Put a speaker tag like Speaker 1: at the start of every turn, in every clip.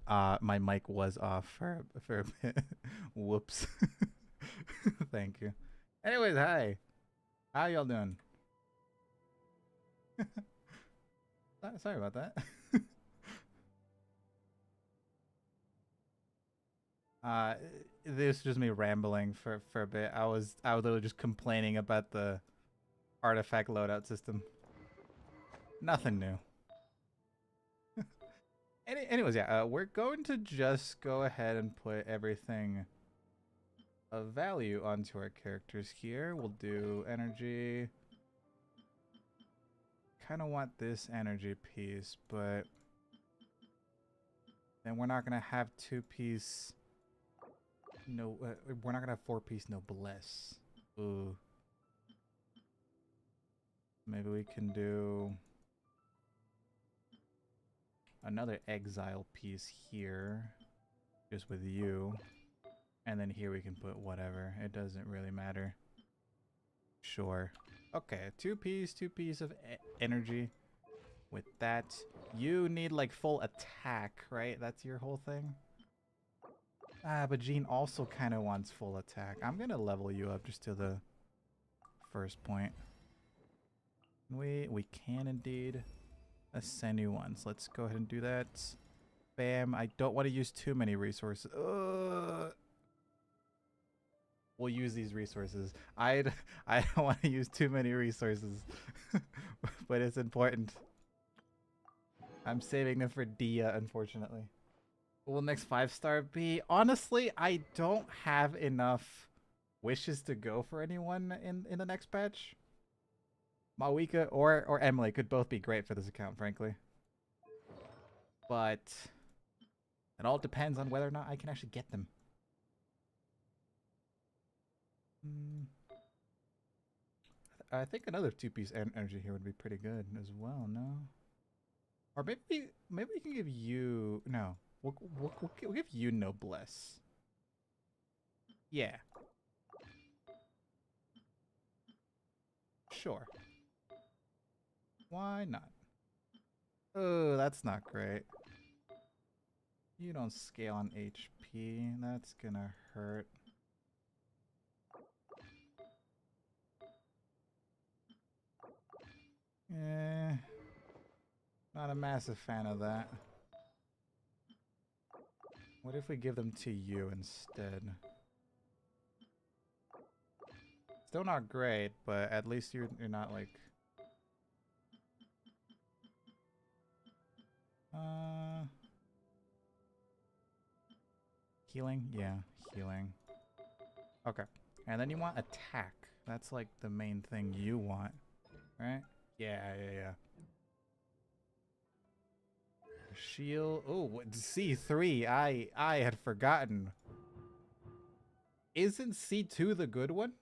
Speaker 1: My mic was off for a bit. Whoops. Thank you. Anyways, hi. How y'all doing? Sorry about that. uh, this is just me rambling for a bit. I was literally just complaining about the artifact loadout system. Nothing new. Anyways, yeah, we're going to just go ahead and put everything of value onto our characters here. We'll do energy. Kind of want this energy piece, but then we're not gonna have two-piece. No, we're not gonna have four-piece noblesse. Ooh. Maybe we can do another exile piece here, just with you. And then here we can put whatever. It doesn't really matter. Sure. Okay, two-piece of energy. With that, you need like full attack, right? That's your whole thing? Ah, but Jean also kind of wants full attack. I'm gonna level you up just to the first point. We can indeed ascend you once. Let's go ahead and do that. Bam. I don't want to use too many resources. We'll use these resources. I don't want to use too many resources, but it's important. I'm saving them for Dia, unfortunately. What will next 5-star be? Honestly, I don't have enough wishes to go for anyone in the next patch. Mawika or Emily could both be great for this account, frankly. But it all depends on whether or not I can actually get them. I think another two-piece energy here would be pretty good as well, no? Or maybe we can give you... No. We'll give you noblesse. Yeah. Sure. Why not? Oh, that's not great. You don't scale on HP. That's gonna hurt. Eh. Not a massive fan of that. What if we give them to you instead? Still not great, but at least you're not like... Healing? Yeah, healing. Okay. And then you want attack. That's like the main thing you want, right? Yeah. Shield. Oh, C3. I had forgotten. Isn't C2 the good one?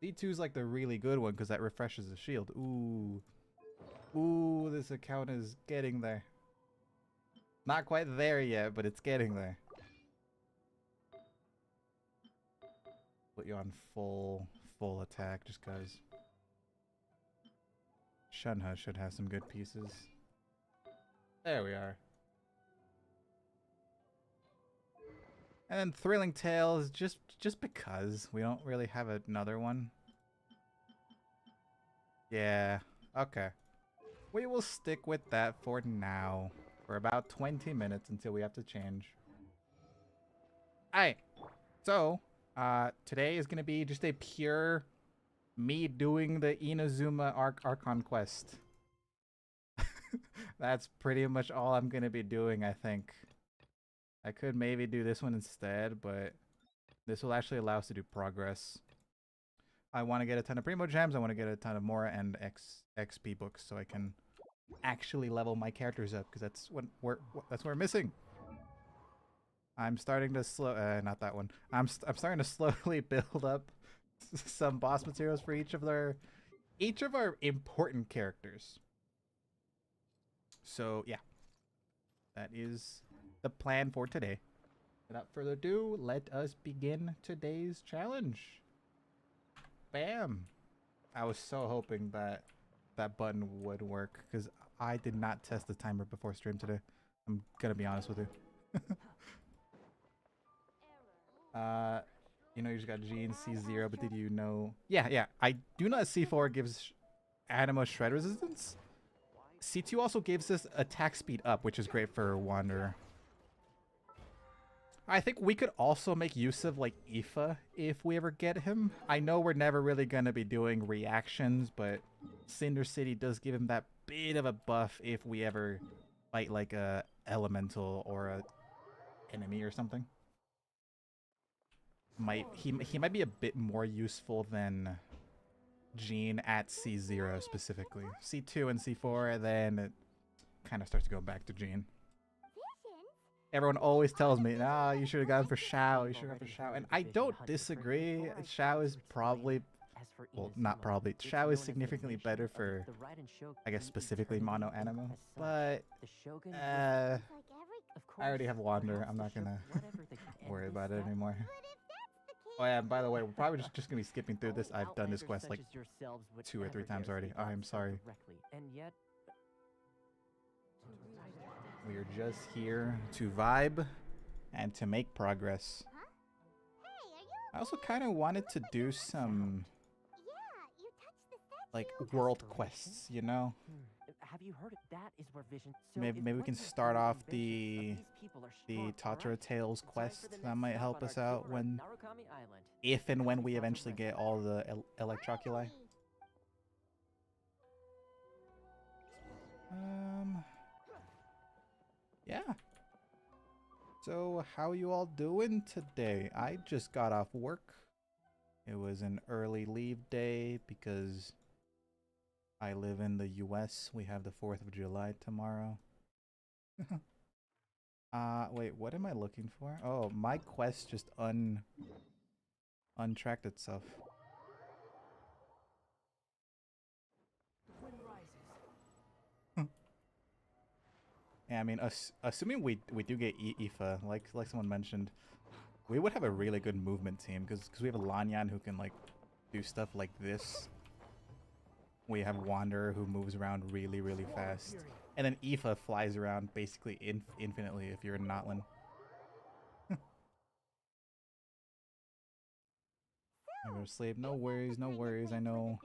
Speaker 1: C2 is like the really good one because that refreshes the shield. Ooh. Ooh, this account is getting there. Not quite there yet, but it's getting there. Put you on full attack just because. Shunha should have some good pieces. There we are. And then Thrilling Tales, just because we don't really have another one. Yeah, okay. We will stick with that for now. For about 20 minutes until we have to change. Alright, so today is gonna be just a pure me doing the Inazuma Archon quest. That's pretty much all I'm gonna be doing, I think. I could maybe do this one instead, but this will actually allow us to do progress. I want to get a ton of Primo Gems, I want to get a ton of Mora and XP books so I can actually level my characters up, because that's what we're missing. I'm starting to not that one. I'm starting to slowly build up some boss materials for each of our important characters. So yeah, that is the plan for today. Without further ado, let us begin today's challenge. Bam! I was so hoping that that button would work because I did not test the timer before stream today. I'm gonna be honest with you. You know you just got G and C0, but did you know? Yeah. I do know that C4 gives Anima shred resistance. C2 also gives us attack speed up, which is great for Wanderer. I think we could also make use of like Aoife if we ever get him. I know we're never really gonna be doing reactions, but Cinder City does give him that bit of a buff if we ever fight like a elemental or a enemy or something. He might be a bit more useful than Jean at C0 specifically. C2 and C4, and then it kind of starts to go back to Jean. Everyone always tells me, nah, you should have gone for Xiao, you should have gone for Xiao. And I don't disagree. Xiao is probably, well, not probably. Xiao is significantly better for, I guess, specifically mono anima. But, I already have Wander. I'm not gonna worry about it anymore. Oh yeah, and by the way, we're probably just gonna be skipping through this. I've done this quest like 2 or 3 times already. Oh, I'm sorry. We are just here to vibe and to make progress. I also kind of wanted to do some like world quests, you know?
Speaker 2: Have you heard that is where vision?
Speaker 1: Maybe we can start off the Totoro Tales quest. That might help us out when, if and when we eventually get all the Electroculi. Yeah. So how you all doing today? I just got off work. It was an early leave day because I live in the US. We have the 4th of July tomorrow. Wait, what am I looking for? Oh, my quest just untracked itself. Yeah, I mean, assuming we do get Aoife, like someone mentioned, we would have a really good movement team because we have a Lanyan who can like do stuff like this. We have Wanderer who moves around really fast, and then Aoife flies around basically infinitely if you're in Notlin. I go to sleep. No worries, no worries. I know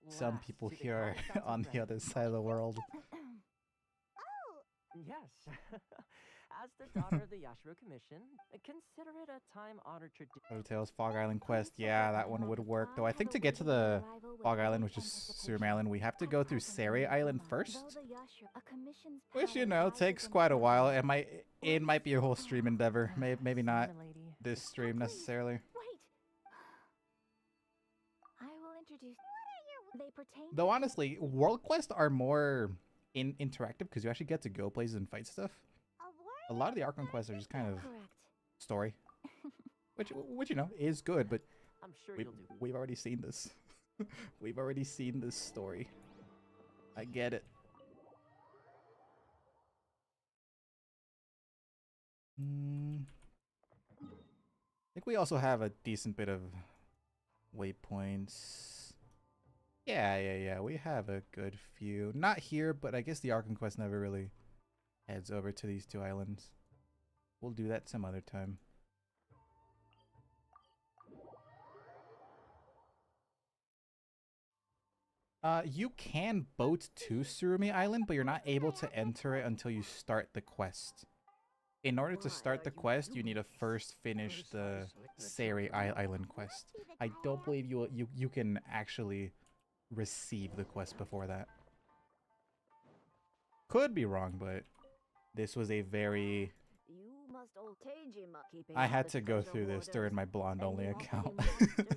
Speaker 1: some people here are on the other side of the world.
Speaker 2: Yes. As the daughter of the Yashiro Commission, consider it a time-honored tradition.
Speaker 1: Tales Fog Island quest. Yeah, that one would work. Though I think to get to the Fog Island, which is Surmi Island, we have to go through Seri Island first. Which, you know, takes quite a while. It might be a whole stream endeavor. Maybe not this stream necessarily. Though honestly, World Quests are more interactive because you actually get to go places and fight stuff. A lot of the Archon quests are just kind of story, which you know is good, but
Speaker 2: I'm sure
Speaker 1: we've already seen this. We've already seen this story. I get it. I think we also have a decent bit of waypoints. Yeah. We have a good few. Not here, but I guess the Archon quest never really heads over to these 2 islands. We'll do that some other time. You can boat to Surumi Island, but you're not able to enter it until you start the quest. In order to start the quest, you need to first finish the Seri Island quest. I don't believe you can actually receive the quest before that. Could be wrong, but this was a very... I had to go through this during my blonde only account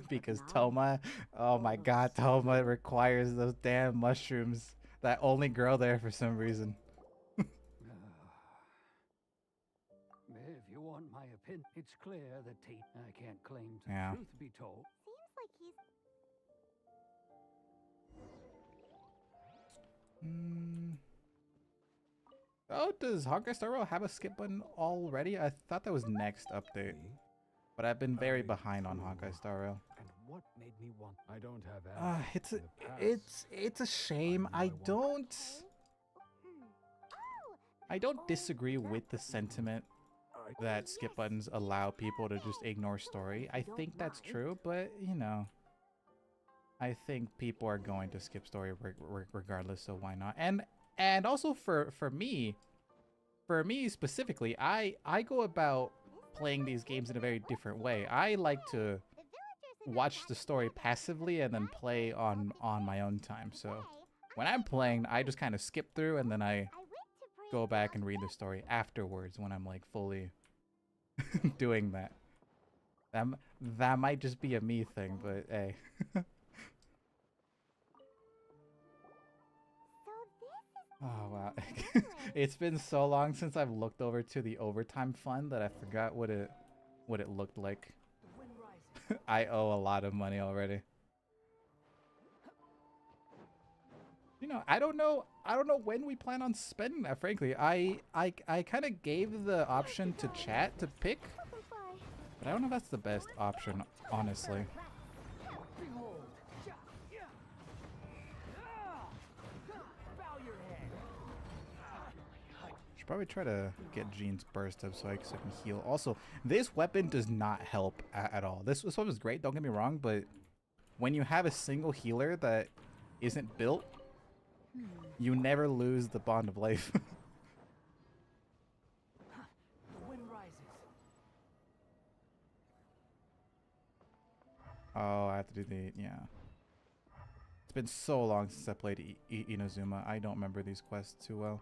Speaker 1: because Toma, oh my god, Toma requires those damn mushrooms that only grow there for some reason.
Speaker 3: If you want my opinion, it's clear that I can't claim to truth be told.
Speaker 4: Seems like he's...
Speaker 1: Oh, does Honkai Star Rail have a skip button already? I thought that was next update, but I've been very behind on Honkai Star Rail.
Speaker 3: And what made me want? I don't have
Speaker 1: it's a shame. I don't. I don't disagree with the sentiment that skip buttons allow people to just ignore story. I think that's true, but you know, I think people are going to skip story regardless, so why not? And also for me specifically, I go about playing these games in a very different way. I like to watch the story passively and then play on my own time. So when I'm playing, I just kind of skip through and then I go back and read the story afterwards when I'm like fully doing that. That might just be a me thing, but hey. Oh wow. It's been so long since I've looked over to the overtime fund that I forgot what it looked like. I owe a lot of money already. You know, I don't know when we plan on spending that, frankly. I kind of gave the option to chat to pick, but I don't know if that's the best option, honestly. Should probably try to get Jean's burst up so I can heal. Also, this weapon does not help at all. This weapon is great, don't get me wrong, but when you have a single healer that isn't built, you never lose the bond of life. Oh, I have to do the, yeah. It's been so long since I played Inazuma. I don't remember these quests too well.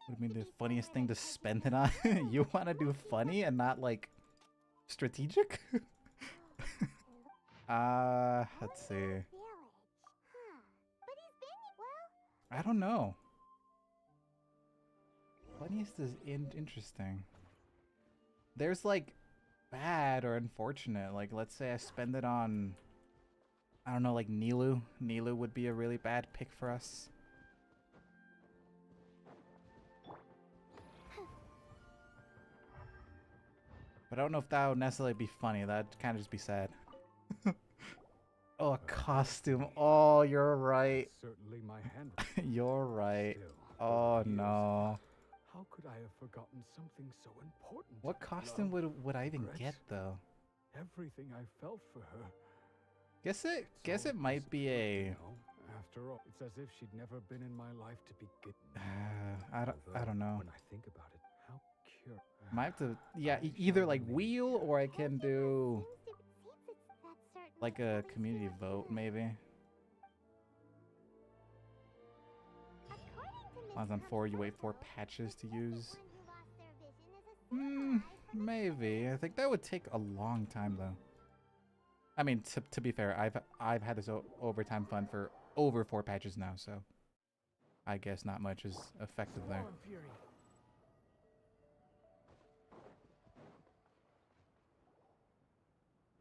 Speaker 1: Would be the funniest thing to spend it on? You want to do funny and not like strategic? Let's see. I don't know. Funniest is interesting. There's like bad or unfortunate. Like let's say I spend it on, I don't know, like Nilu. Nilu would be a really bad pick for us. But I don't know if that would necessarily be funny. That'd kind of just be sad. Oh, a costume. Oh, you're right.
Speaker 3: Certainly my hand.
Speaker 1: You're right.
Speaker 3: Still,
Speaker 1: Oh,
Speaker 3: years.
Speaker 1: no.
Speaker 3: How could I have forgotten something so important?
Speaker 1: What costume would I even get, though?
Speaker 3: Everything I felt for her.
Speaker 1: Guess it might be a...
Speaker 3: You know, after all, it's as if she'd never been in my life to begin.
Speaker 1: I don't know.
Speaker 3: When I think about it, how curious.
Speaker 1: Might have to, yeah, either like wheel or I can do like a community vote, maybe. As on 4, you wait 4 patches to use. Maybe. I think that would take a long time though. I mean, to be fair, I've had this overtime fund for over 4 patches now, so I guess not much is effective there.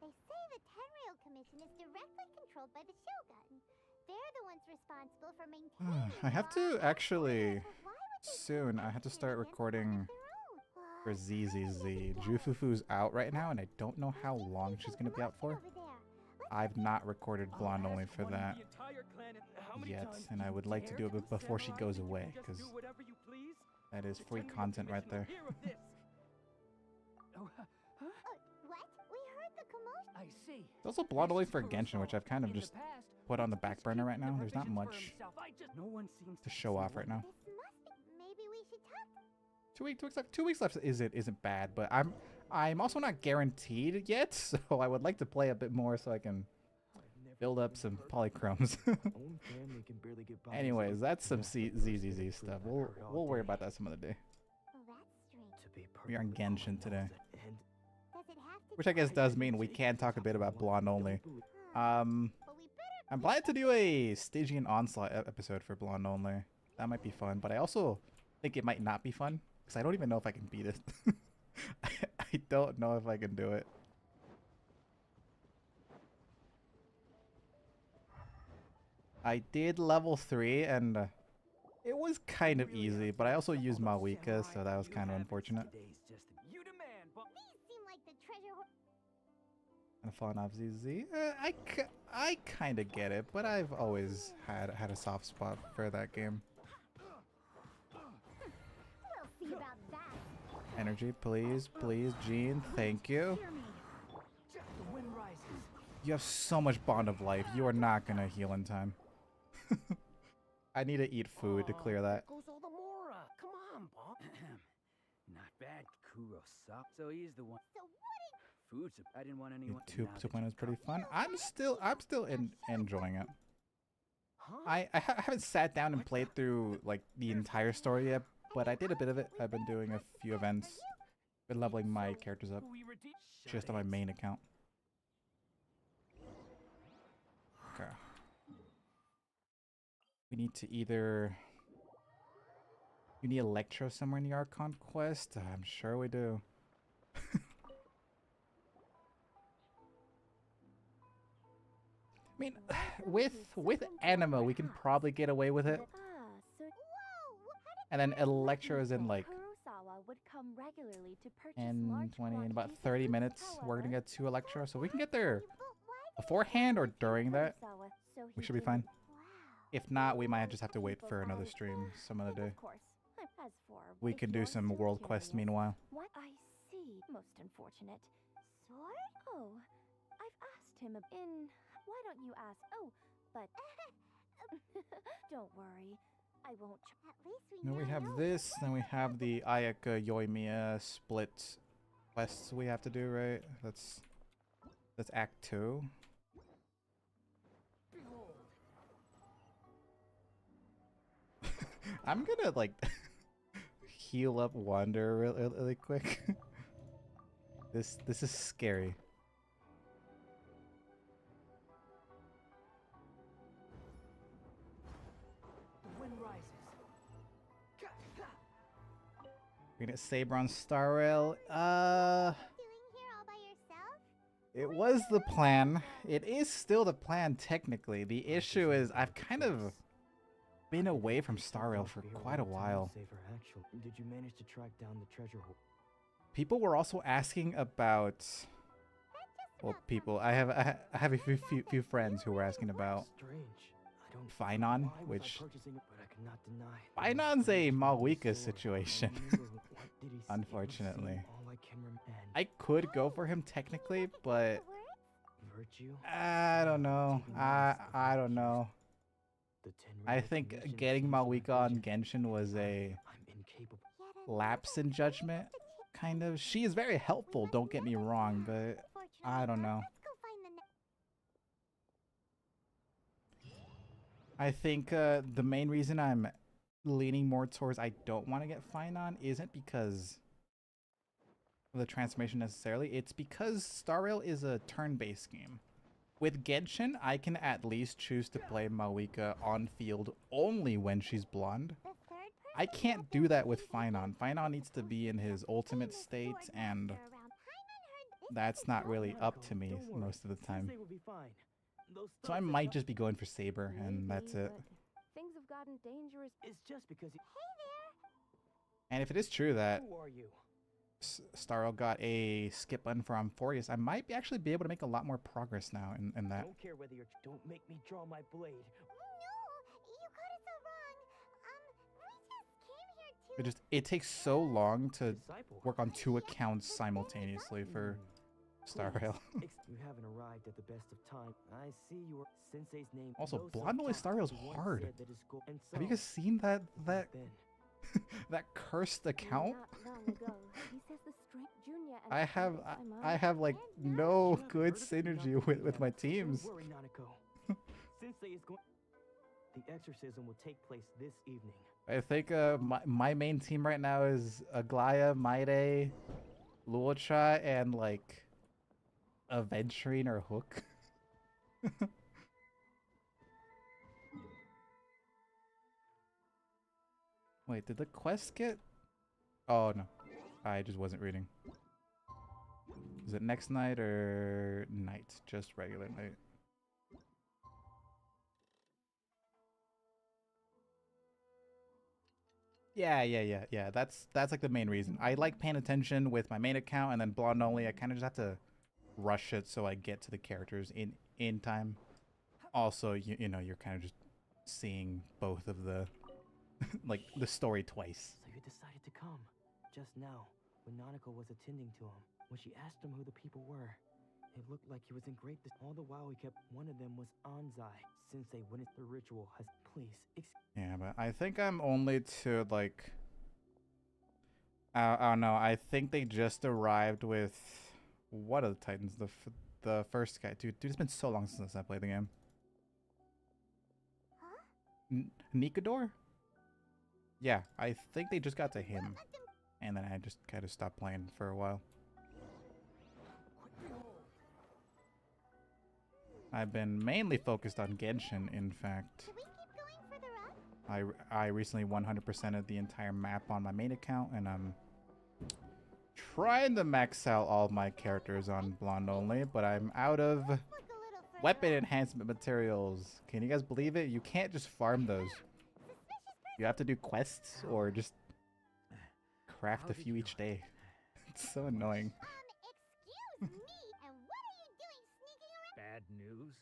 Speaker 4: They say the Tenryou Commission is directly controlled by the Shogun. They're the ones responsible for maintaining.
Speaker 1: I have to actually soon. I have to start recording for ZZZ. Jufufu's out right now, and I don't know how long she's gonna be out for. I've not recorded Blonde Only for that yet, and I would like to do it before she goes away, because that is free content right there.
Speaker 2: I see.
Speaker 1: There's also Blonde Only for Genshin, which I've kind of just put on the back burner right now. There's not much to show off right now.
Speaker 4: Maybe we should talk.
Speaker 1: 2 weeks left isn't bad, but I'm also not guaranteed yet, so I would like to play a bit more so I can build up some polychromes. Anyways, that's some ZZZ stuff. We'll worry about that some other day. We are in Genshin today, which I guess does mean we can talk a bit about Blonde Only. I'm planning to do a Stygian Onslaught episode for Blonde Only. That might be fun, but I also think it might not be fun because I don't even know if I can beat it. I don't know if I can do it. I did level 3 and it was kind of easy, but I also used Mawika, so that was kind of unfortunate. And falling off ZZ. I kind of get it, but I've always had a soft spot for that game.
Speaker 4: We'll see about that.
Speaker 1: Energy, please, please, Jean. Thank you.
Speaker 3: The wind rises.
Speaker 1: You have so much bond of life. You are not gonna heal in time. I need to eat food to clear that.
Speaker 2: Goes all the Mora. Come on, Bob.
Speaker 5: Not bad, Kurosa. So he's the one.
Speaker 4: So what
Speaker 5: Food. I didn't want anyone.
Speaker 1: Two 2.0 is pretty fun. I'm still enjoying it.
Speaker 2: Huh?
Speaker 1: I haven't sat down and played through like the entire story yet, but I did a bit of it. I've been doing a few events, been leveling my characters up just on my main account. Okay. We need to either. You need Electro somewhere in the Archon quest? I'm sure we do. I mean, with Anima, we can probably get away with it.
Speaker 4: so
Speaker 1: And then Electro is in like
Speaker 4: Kurosawa would come regularly to purchase
Speaker 1: 10,
Speaker 4: large
Speaker 1: 20, in about
Speaker 4: quantities of
Speaker 1: 30
Speaker 4: food.
Speaker 1: minutes, we're gonna
Speaker 4: However,
Speaker 1: get to Electro, so we can get there
Speaker 4: but why
Speaker 1: beforehand or during that.
Speaker 4: Kurosawa? So
Speaker 1: We
Speaker 4: he
Speaker 1: should be
Speaker 4: did-
Speaker 1: fine.
Speaker 4: Wow.
Speaker 1: If not, we might just have to wait for another stream some other day.
Speaker 4: Of course. As for
Speaker 1: We
Speaker 4: if
Speaker 1: can do
Speaker 4: you're
Speaker 1: some
Speaker 4: still
Speaker 1: world quests
Speaker 4: curious,
Speaker 1: meanwhile.
Speaker 4: What I see. Most unfortunate. Sword? Oh, I've asked him in. Why don't you ask? Oh, but don't worry. I won't. At least we
Speaker 1: Now we have this, then we have the Ayaka Yoimiya split quests we have to do, right? That's Act 2. I'm gonna like heal up Wander really quick. This is scary.
Speaker 3: The wind rises.
Speaker 1: We're gonna Saber on Star Rail.
Speaker 4: doing here all by yourself?
Speaker 1: It was the plan. It is still the plan technically. The issue is I've kind of been away from Star Rail for quite a while.
Speaker 2: Did you manage to track down the treasure hole?
Speaker 1: People were also asking about. Well, people. I have a few friends who were asking about
Speaker 2: Strange. I don't.
Speaker 1: Finon,
Speaker 2: why was I
Speaker 1: which
Speaker 2: purchasing it, but I cannot deny.
Speaker 1: Finon's a
Speaker 2: Sword,
Speaker 1: Malwika situation.
Speaker 2: remember what did he say?
Speaker 1: Unfortunately.
Speaker 2: All I can and
Speaker 1: I could go for him technically, but
Speaker 2: virtue.
Speaker 1: I don't know. I don't know.
Speaker 2: The Tenryou
Speaker 1: I think
Speaker 2: Commission
Speaker 1: getting
Speaker 2: sees my
Speaker 1: Malwika on
Speaker 2: vision.
Speaker 1: Genshin was a
Speaker 2: I'm incapable.
Speaker 1: lapse in judgment, kind of. She is very helpful, don't get me wrong, but I don't know.
Speaker 4: Let's go find the
Speaker 1: I think the main reason I'm leaning more towards I don't want to get Finon isn't because of the transformation necessarily. It's because Star Rail is a turn-based game. With Genshin, I can at least choose to play Malwika on field only when she's blonde.
Speaker 4: third person.
Speaker 1: I can't do that with Finon. Finon needs to be in his ultimate state, and that's not really up to me
Speaker 2: Don't worry,
Speaker 1: most of the time.
Speaker 2: Sensei will be fine. Those
Speaker 1: So I
Speaker 2: thugs that
Speaker 1: might
Speaker 2: got-
Speaker 1: just be going for Saber, and that's it.
Speaker 6: Things have gotten dangerous.
Speaker 2: It's just because.
Speaker 1: And if it is true that
Speaker 2: Who are you?
Speaker 1: Starro got a skip button for Amphorius, I might actually be able to make a lot more progress now in that.
Speaker 2: Don't care whether you're. Don't make me draw my blade.
Speaker 4: No, you got it so wrong. We just came here to.
Speaker 1: It takes so long to
Speaker 2: Disciple.
Speaker 1: work on 2 accounts simultaneously for Star Rail.
Speaker 2: You haven't arrived at the best of time. I see your sensei's name.
Speaker 1: Also,
Speaker 2: knows
Speaker 1: Blonde Boy
Speaker 2: some
Speaker 1: Star Rail's
Speaker 2: talk. He once
Speaker 1: hard.
Speaker 2: said that his goal- and
Speaker 1: Have you
Speaker 2: so,
Speaker 1: guys seen that
Speaker 2: then,
Speaker 1: that cursed account?
Speaker 6: Not long ago, he says the strength Junior and
Speaker 1: I have
Speaker 6: Phoenix,
Speaker 1: I have like no
Speaker 2: you haven't
Speaker 1: good
Speaker 2: heard of it?
Speaker 1: synergy
Speaker 2: Don't
Speaker 1: with my teams.
Speaker 2: Don't worry, Nanako. Sensei is going. The exorcism will take place this evening.
Speaker 1: I think my main team right now is Aglaya, Maide, Luocha, and like Aventurine or Hook. Wait, did the quest get? Oh no, I just wasn't reading. Is it next night or night? Just regular night. Yeah. That's like the main reason. I like paying attention with my main account, and then blonde only. I kind of just have to rush it so I get to the characters in time. Also, you know, you're kind of just seeing both of the like the story twice.
Speaker 2: So you decided to come just now when Nanako was attending to him. When she asked him who the people were, it looked like he was in great all the while he kept one of them was Anzai. Since they witnessed the ritual has please
Speaker 1: Yeah, but I think I'm only to like I don't know. I think they just arrived with what are the Titans? The first guy. Dude, it's been so long since I played the game. Nikador? Yeah, I think they just got to him. And then I just kind of stopped playing for a while. I've been mainly focused on Genshin, in fact. I recently 100%ed the entire map on my main account, and I'm trying to max out all my characters on Blonde only, but I'm out of weapon enhancement materials. Can you guys believe it? You can't just farm those. You have to do quests or just craft a few each day. It's so annoying.
Speaker 6: Excuse me, and what are you doing sneaking around?
Speaker 5: Bad news?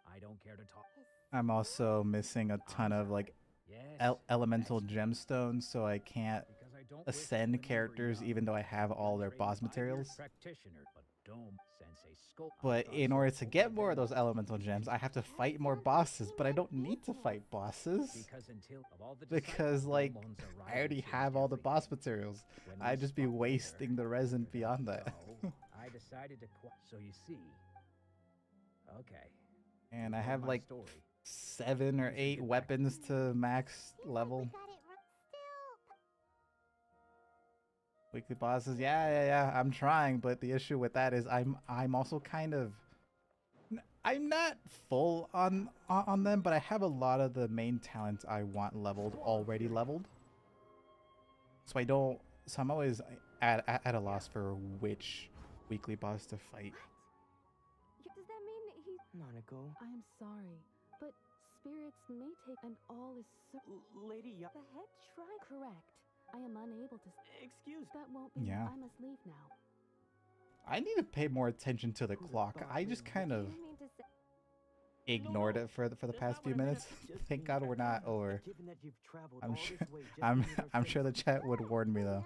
Speaker 5: I don't care to talk.
Speaker 1: I'm also missing a ton of like
Speaker 5: Yes.
Speaker 1: elemental gemstones, so I can't
Speaker 5: Because I don't wish to
Speaker 1: ascend
Speaker 5: maneuver
Speaker 1: characters
Speaker 5: young.
Speaker 1: even though I have all their
Speaker 5: Trained
Speaker 1: boss
Speaker 5: 5 years
Speaker 1: materials.
Speaker 5: Practitioner, but Dome Sensei Skull.
Speaker 1: But in order to get more of those elemental gems, I have to fight more bosses, but I don't need to fight bosses.
Speaker 5: Because until of all the
Speaker 1: Because,
Speaker 5: disciples,
Speaker 1: like,
Speaker 5: Domon's
Speaker 1: I
Speaker 5: arrival
Speaker 1: already
Speaker 5: changed
Speaker 1: have all the
Speaker 5: everything.
Speaker 1: boss materials.
Speaker 5: When
Speaker 1: I'd
Speaker 5: we
Speaker 1: just be
Speaker 5: spotted her,
Speaker 1: wasting the resin beyond that.
Speaker 5: so I decided to so you see. Okay.
Speaker 1: And I
Speaker 5: you know
Speaker 1: have
Speaker 5: my
Speaker 1: like
Speaker 5: story.
Speaker 1: 7 or 8 weapons to max level.
Speaker 6: We got it still.
Speaker 1: Weekly bosses, yeah. I'm trying, but the issue with that is I'm also kind of I'm not full on them, but I have a lot of the main talents I want leveled already leveled. So I'm always at a loss for which weekly boss to fight.
Speaker 6: Does that mean he's...
Speaker 2: Nanako.
Speaker 6: I am sorry, but spirits may take and all is
Speaker 2: Lady
Speaker 6: The head shrine? Correct. I am unable to...
Speaker 2: Excuse.
Speaker 6: That won't be...
Speaker 1: Yeah.
Speaker 6: I must leave now.
Speaker 1: I need to pay more attention to the
Speaker 2: Who's
Speaker 1: clock.
Speaker 2: that
Speaker 1: I just
Speaker 2: boss?
Speaker 1: kind
Speaker 6: Do
Speaker 1: of
Speaker 6: you mean to say...
Speaker 1: ignored it for the
Speaker 2: That's
Speaker 1: past
Speaker 2: not
Speaker 1: few
Speaker 2: what I meant.
Speaker 1: minutes.
Speaker 2: Just
Speaker 1: Thank
Speaker 2: mean
Speaker 1: God
Speaker 2: that
Speaker 1: we're not over.
Speaker 2: Given that you've traveled
Speaker 1: I'm
Speaker 2: all
Speaker 1: sure
Speaker 2: this way just
Speaker 1: I'm
Speaker 2: to meet
Speaker 1: I'm
Speaker 2: her
Speaker 1: sure the
Speaker 2: face-
Speaker 1: chat would warn me though.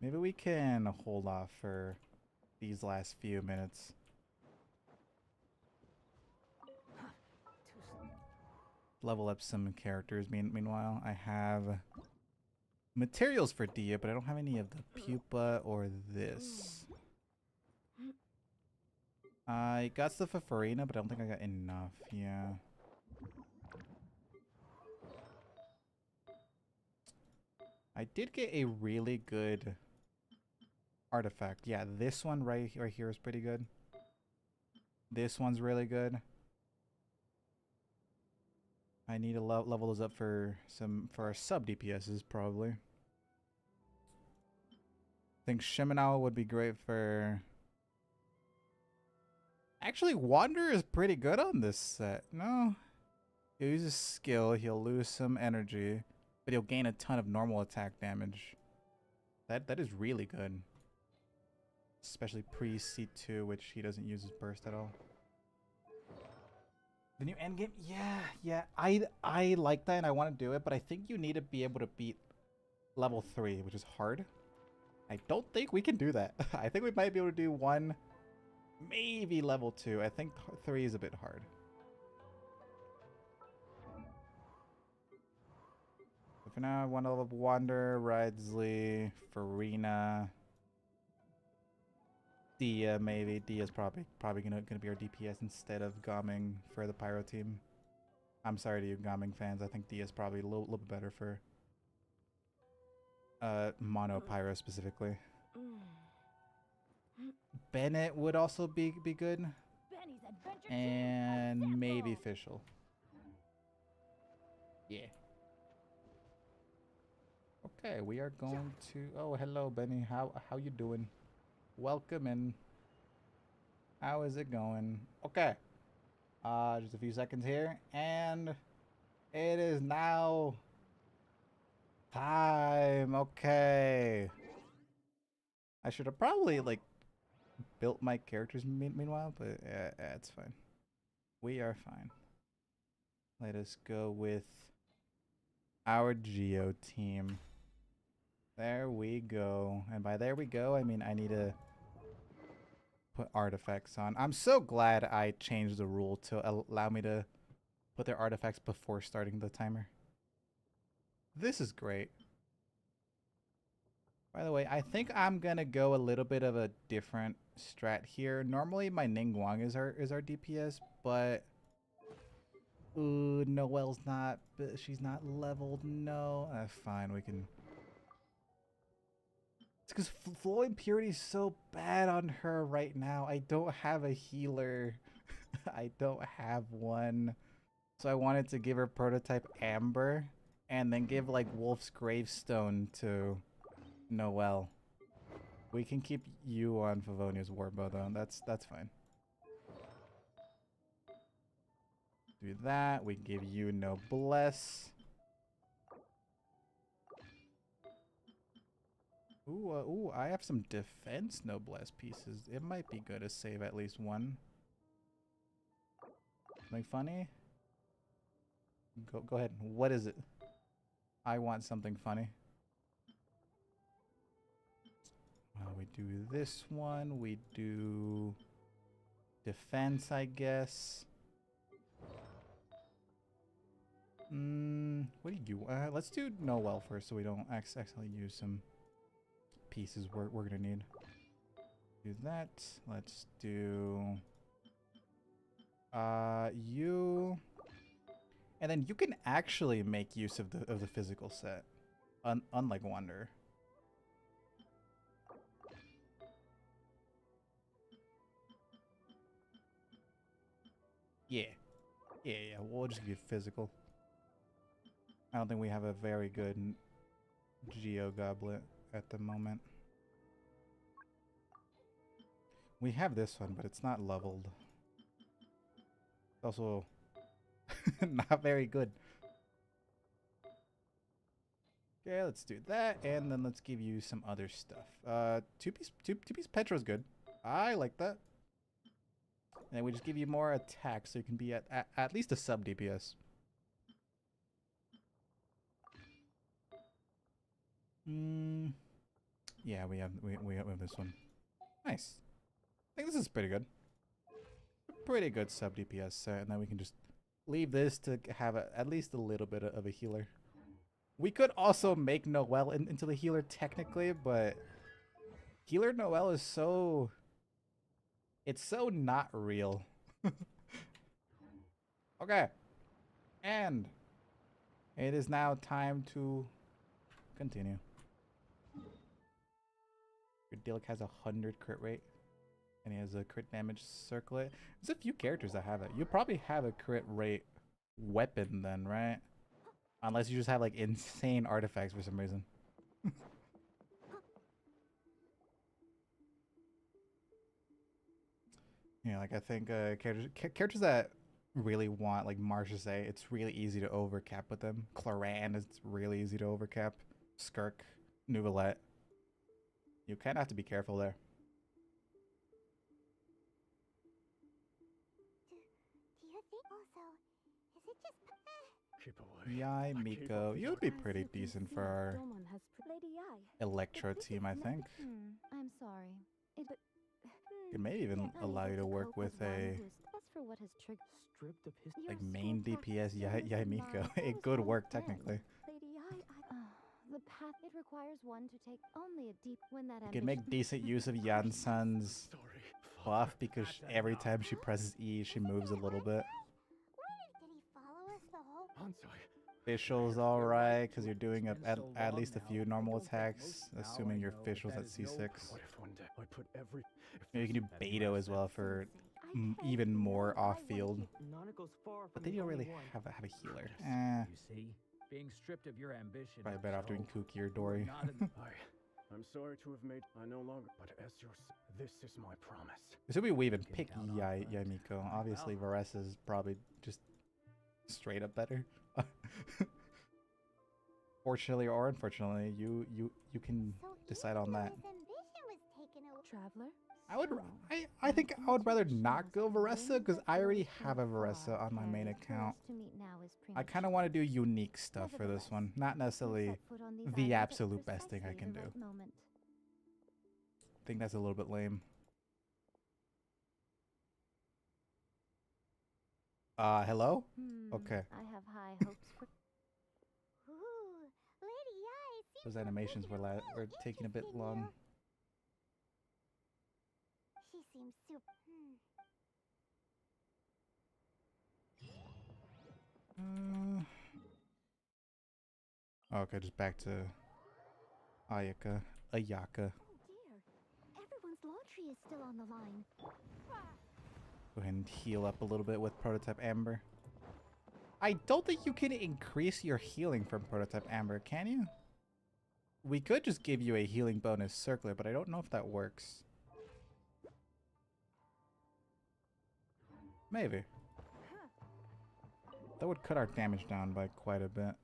Speaker 1: Maybe we can hold off for these last few minutes. Level up some characters. Meanwhile, I have materials for Dia, but I don't have any of the pupa or this. I got stuff for Farina, but I don't think I got enough. Yeah. I did get a really good artifact. Yeah, this one right here is pretty good. This one's really good. I need to level those up for our sub DPSs probably. I think Shimenawa would be great for. Actually, Wander is pretty good on this set. No, he'll use his skill. He'll lose some energy, but he'll gain a ton of normal attack damage. That is really good. Especially pre C2, which he doesn't use his burst at all. The new endgame, yeah. I like that and I want to do it, but I think you need to be able to beat level 3, which is hard. I don't think we can do that. I think we might be able to do 1, maybe level 2. I think 3 is a bit hard. So for now, 1 level of Wander, Ridsley, Farina, Dia maybe. Dia's probably gonna be our DPS instead of Gaming for the Pyro team. I'm sorry to you Gaming fans. I think Dia's probably a little bit better for Mono Pyro specifically. Bennett would also be good.
Speaker 6: Benny's adventure
Speaker 1: And maybe Fischl. Yeah. Okay, we are going to. Oh, hello, Benny. How you doing? Welcome in. How is it going? Okay. Just a few seconds here, and it is now time. Okay. I should have probably like built my characters meanwhile, but it's fine. We are fine. Let us go with our Geo team. There we go. And by there we go, I mean I need to put artifacts on. I'm so glad I changed the rule to allow me to put their artifacts before starting the timer. This is great. By the way, I think I'm gonna go a little bit of a different strat here. Normally my Ningguang is our DPS, but ooh, Noelle's not, she's not leveled. No, fine, we can. It's because Flow Impurity is so bad on her right now. I don't have a healer. I don't have one. So I wanted to give her prototype Amber and then give like Wolf's Gravestone to Noelle. We can keep you on Favonia's Warbow though. That's fine. Do that. We give you Noblesse. Ooh, I have some defense Noblesse pieces. It might be good to save at least one. Something funny? Go ahead. What is it? I want something funny. Well, we do this one. We do defense, I guess. What do you? Let's do Noelle first, so we don't accidentally use some pieces we're gonna need. Do that. Let's do you, and then you can actually make use of the physical set, unlike Wanderer. Yeah. We'll just give you physical. I don't think we have a very good Geo Goblet at the moment. We have this one, but it's not leveled. It's also not very good. Okay, let's do that, and then let's give you some other stuff. Two-piece Petro's good. I like that. And then we just give you more attack, so you can be at least a sub DPS. Yeah, we have this one. Nice. I think this is pretty good. Pretty good sub DPS set, and then we can just leave this to have at least a little bit of a healer. We could also make Noelle into the healer technically, but healer Noelle is so... It's so not real. Okay. And it is now time to continue. Your Dillick has 100 crit rate. And he has a crit damage circlet. There's a few characters that have it. You probably have a crit rate weapon then, right? Unless you just have like insane artifacts for some reason. Yeah, like I think characters that really want like Marcia, it's really easy to overcap with them. Claran is really easy to overcap. Skirk, Nuvolette. You kind of have to be careful there.
Speaker 6: Do you think also, is it just...
Speaker 3: Keep away.
Speaker 1: Yai, Miko, you would be pretty decent for our
Speaker 4: Lady Yai.
Speaker 1: Electro team, I think.
Speaker 4: I'm sorry.
Speaker 1: It may even allow you to work with a
Speaker 2: Stripped of his
Speaker 1: like main DPS Yai Miko. It could work technically.
Speaker 4: Lady Yai, the path it requires one to take only a deep when that
Speaker 1: You can make decent use of Yansan's buff because every time she presses E, she moves a little bit.
Speaker 6: Did he follow us the whole...
Speaker 3: I'm sorry.
Speaker 1: Fishel's alright because you're doing at least a few normal attacks, assuming your Fishel's at C6.
Speaker 3: What if one day I put every...
Speaker 1: Maybe you can do Beto as well for even more off-field.
Speaker 2: Nanako's far
Speaker 1: But
Speaker 2: from
Speaker 1: they
Speaker 2: the
Speaker 1: don't
Speaker 2: only
Speaker 1: really
Speaker 2: one.
Speaker 1: have a healer.
Speaker 5: You see, being stripped of your ambition.
Speaker 1: Probably better off doing Kuki or Dory.
Speaker 3: I'm sorry to have made... I no longer... But as your... This is my promise.
Speaker 1: Assuming we even pick Yai Miko. Obviously, Varese is probably just straight up better. Fortunately or unfortunately, you can decide on that.
Speaker 6: His ambition was
Speaker 7: traveler.
Speaker 1: I think I would rather not go Varessa because I already have a Varessa on my main account. I kind of want to do unique stuff for this one, not necessarily the absolute best thing I can do. I think that's a little bit lame. Hello? Okay.
Speaker 4: I have high hopes for.
Speaker 6: Ooh, Lady Ai, it seems
Speaker 1: Those
Speaker 6: you're
Speaker 1: animations
Speaker 6: taking
Speaker 1: were
Speaker 6: a real
Speaker 1: taking a bit
Speaker 6: interest in
Speaker 1: long.
Speaker 6: you. She seems super.
Speaker 1: Okay, just back to Ayaka.
Speaker 4: Oh dear. Everyone's laundry is still on the line.
Speaker 1: Go ahead and heal up a little bit with Prototype Amber. I don't think you can increase your healing from Prototype Amber, can you? We could just give you a healing bonus circular, but I don't know if that works. Maybe. That would cut our damage down by quite a bit.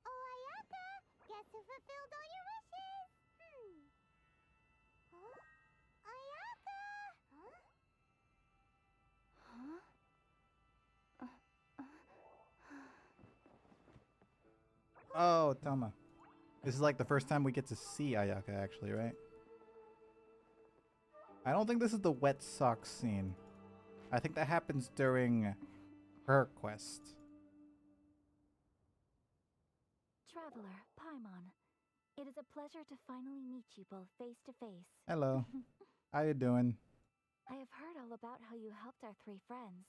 Speaker 6: Oh, Ayaka, guess who fulfilled all your wishes? Huh? Ayaka!
Speaker 1: Oh, Tama. This is like the first time we get to see Ayaka, actually, right? I don't think this is the wet sock scene. I think that happens during her quest.
Speaker 4: Traveler, Paimon. It is a pleasure to finally meet you both face to face.
Speaker 1: Hello. How you doing?
Speaker 4: I have heard all about how you helped our three friends.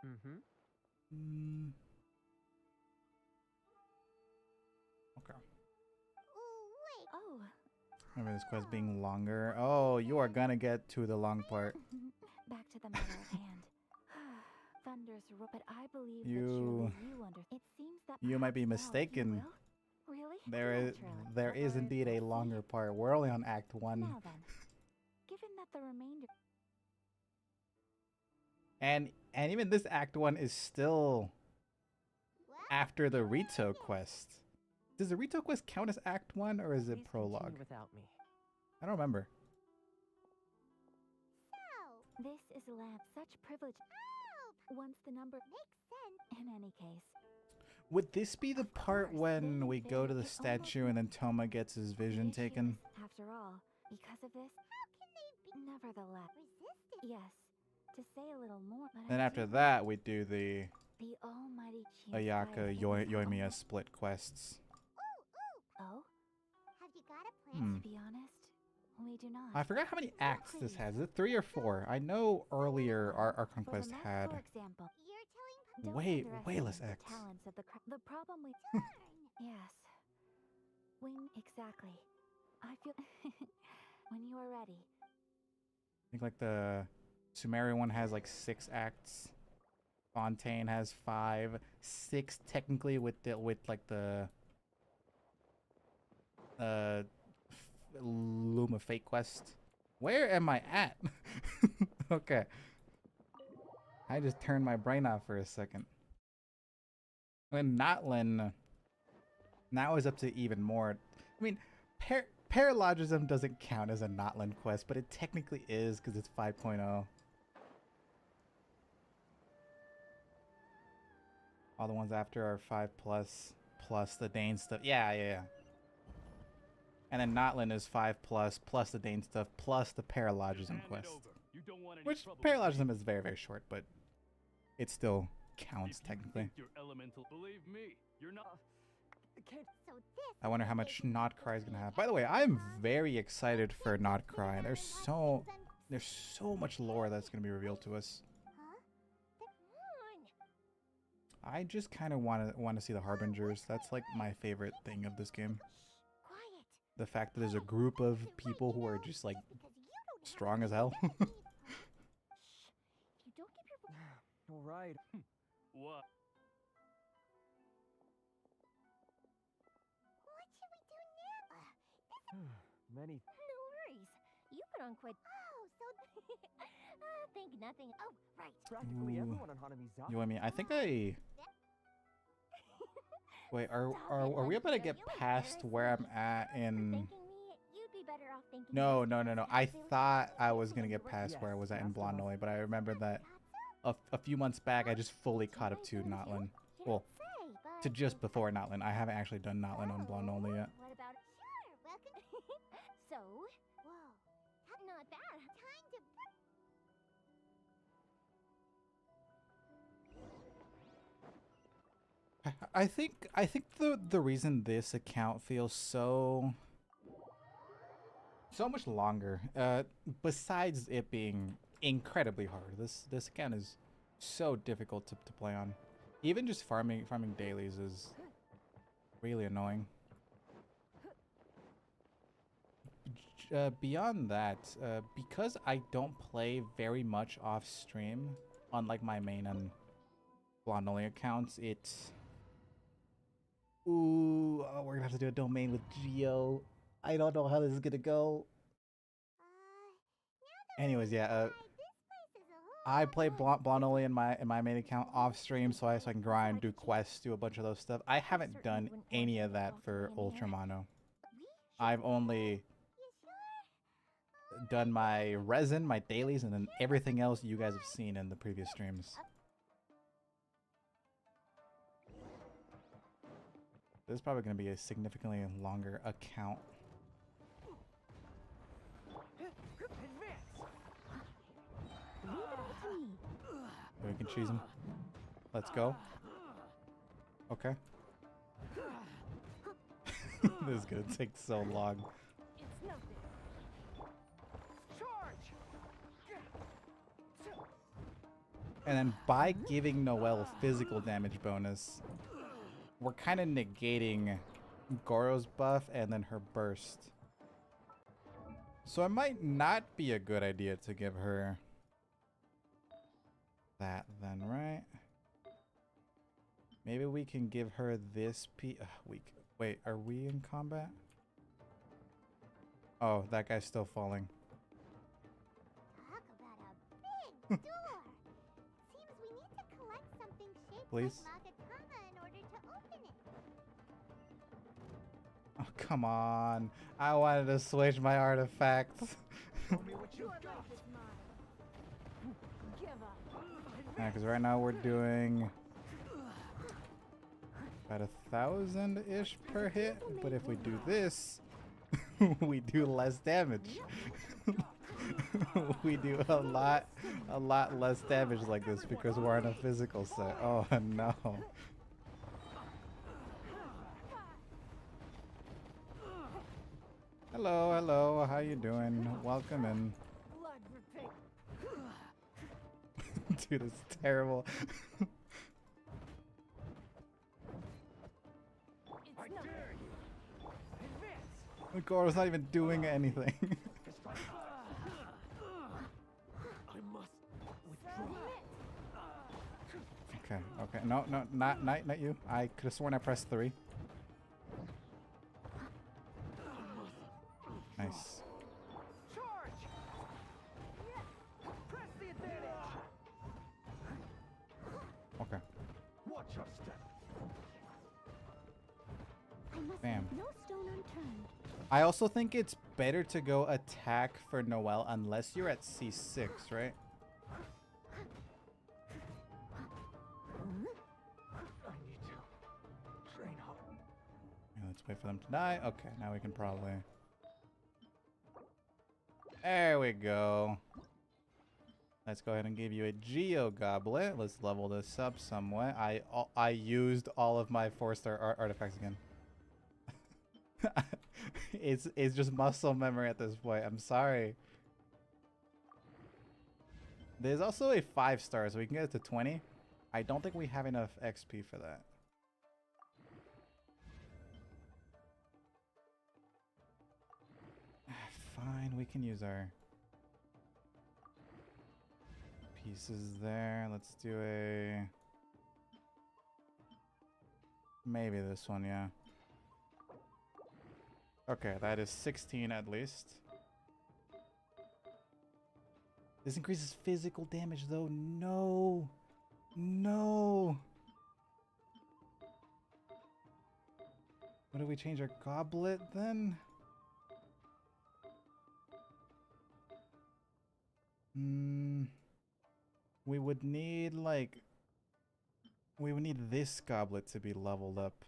Speaker 5: Mm-hmm.
Speaker 1: Okay.
Speaker 6: Ooh, wait.
Speaker 4: Oh.
Speaker 1: Remember this quest being longer. Oh, you are gonna get to the long part.
Speaker 4: Back to the matter at hand. Thunder's but I believe
Speaker 1: You-
Speaker 4: that surely you It seems that
Speaker 1: you might be
Speaker 4: perhaps now
Speaker 1: mistaken.
Speaker 4: you will? Really?
Speaker 1: There is indeed a longer part. We're only on Act 1.
Speaker 4: Now then, given that the remainder
Speaker 1: And even this Act 1 is still
Speaker 6: What?
Speaker 1: after the Rito quest. Does the Rito quest count as Act 1 or is it
Speaker 2: Please
Speaker 1: prologue?
Speaker 2: continue without me.
Speaker 1: I don't remember.
Speaker 6: So,
Speaker 4: this is such privilege. Once the number
Speaker 6: makes sense.
Speaker 4: in any case.
Speaker 1: Would this be the
Speaker 4: Of
Speaker 1: part
Speaker 4: course,
Speaker 1: when
Speaker 4: being
Speaker 1: we go to
Speaker 4: there,
Speaker 1: the
Speaker 4: it almost
Speaker 1: statue and then Toma gets his vision
Speaker 4: The issue
Speaker 1: taken?
Speaker 4: is, after all, because of this,
Speaker 6: How can they be
Speaker 4: nevertheless,
Speaker 6: resistant?
Speaker 4: yes, to say a little more. But
Speaker 1: Then
Speaker 4: I
Speaker 1: after
Speaker 4: do
Speaker 1: that, we do the
Speaker 4: the almighty
Speaker 1: Ayaka
Speaker 4: inspired
Speaker 1: Yoimiya
Speaker 4: almost-
Speaker 1: split quests.
Speaker 6: Ooh,
Speaker 4: Oh,
Speaker 6: have you got a plan?
Speaker 4: to be honest, we do not.
Speaker 1: I forgot how many acts this has. Is it 3 or 4? I know earlier our
Speaker 4: For the
Speaker 1: conquest
Speaker 4: map,
Speaker 1: had
Speaker 4: for example,
Speaker 6: You're telling
Speaker 4: don't
Speaker 1: way
Speaker 4: underestimate
Speaker 1: less
Speaker 4: the
Speaker 1: acts.
Speaker 4: talents of the problem we
Speaker 6: Darn.
Speaker 4: yes, when exactly. I feel when you are ready.
Speaker 1: I think like the Sumerian one has like 6 acts. Fontaine has 5, 6 technically with like the Luma Fate quest. Where am I at? Okay. I just turned my brain off for a second. And Notlin now is up to even more. I mean, Paralogism doesn't count as a Notlin quest, but it technically is because it's 5.0. All the ones after are 5 plus the Dane stuff. Yeah. And then Notlin is 5 plus the Dane stuff plus the Paralogism quest. Which Paralogism is very, very short, but it still counts technically.
Speaker 8: You're elemental. Believe me, you're not.
Speaker 6: So this
Speaker 1: I wonder how much Notcry is gonna have. By the way, I'm very excited for Notcry. There's so much lore that's gonna be revealed to us.
Speaker 6: Huh?
Speaker 1: I just kind of want to see the Harbingers. That's like my favorite thing of this game.
Speaker 6: Quiet.
Speaker 1: The fact that there's a group of people who are just like strong as hell.
Speaker 6: Shh. You don't give your
Speaker 2: All right.
Speaker 8: What?
Speaker 6: What should we do now?
Speaker 2: Many.
Speaker 6: No worries. You put on quite. Oh, so. Think nothing. Oh, right.
Speaker 2: Practically
Speaker 1: Ooh.
Speaker 2: everyone on Hanamizawa.
Speaker 1: You know what I mean? I think I Wait, are we about to get past where I'm at in?
Speaker 6: Thanking me, you'd be better off thanking
Speaker 1: No,
Speaker 6: yourself
Speaker 1: no, no, no.
Speaker 6: as
Speaker 1: I
Speaker 6: they would
Speaker 1: thought
Speaker 6: say.
Speaker 1: I was gonna get past where I was at in Blondoli, but I remember that a few months back I just fully caught up to Notlin.
Speaker 6: You
Speaker 1: Well,
Speaker 6: don't say, but
Speaker 1: to just before Notlin. I haven't actually done Notlin on Blondoli yet.
Speaker 6: What about Sure, welcome. So, whoa, not bad. Time to
Speaker 1: I think the reason this account feels so much longer, besides it being incredibly hard, this account is so difficult to play on. Even just farming dailies is really annoying. Beyond that, because I don't play very much off stream, unlike my main and Blondoli accounts, it's ooh, oh, we're gonna have to do a domain with Geo. I don't know how this is gonna go. Anyways, yeah, I play Blondoli in my main account off stream, so I can grind, do quests, do a bunch of those stuff. I haven't done any of that for UltraMono. I've only done my resin, my dailies, and then everything else you guys have seen in the previous streams. This is probably going to be a significantly longer account. We can choose him. Let's go. Okay. This is going to take so long. And then by giving Noelle physical damage bonus, we're kind of negating Goro's buff and then her burst. So it might not be a good idea to give her that then, right? Maybe we can give her this wait, are we in combat? Oh, that guy's still falling.
Speaker 6: talk about a big door. Seems we need to collect something shaped
Speaker 1: Please?
Speaker 6: like Magatama in order to open it.
Speaker 1: Oh, come on. I wanted to switch my artifacts. Yeah, because right now we're doing about 1,000-ish per hit, but if we do this, we do less damage. We do a lot less damage like this because we're on a physical set. Oh no. Hello, hello, how you doing? Welcome in. Dude, it's terrible. Goro's not even doing anything. Okay, okay. No, not you. I could have sworn I pressed 3. Nice. Okay.
Speaker 3: Watch your step.
Speaker 1: Bam.
Speaker 6: No stone unturned.
Speaker 1: I also think it's better to go attack for Noelle unless you're at C6, right?
Speaker 3: I need to train hard.
Speaker 1: Yeah, let's wait for them to die. Okay, now we can probably... There we go. Let's go ahead and give you a Geo Goblet. Let's level this up somewhat. I used all of my 4-star artifacts again. It's just muscle memory at this point. I'm sorry. There's also a 5-star, so we can get it to 20. I don't think we have enough XP for that. Fine, we can use our pieces there. Let's do a... maybe this one, yeah. Okay, that is 16 at least. This increases physical damage though. No. No. What do we change our goblet then? We would need like... We would need this goblet to be leveled up.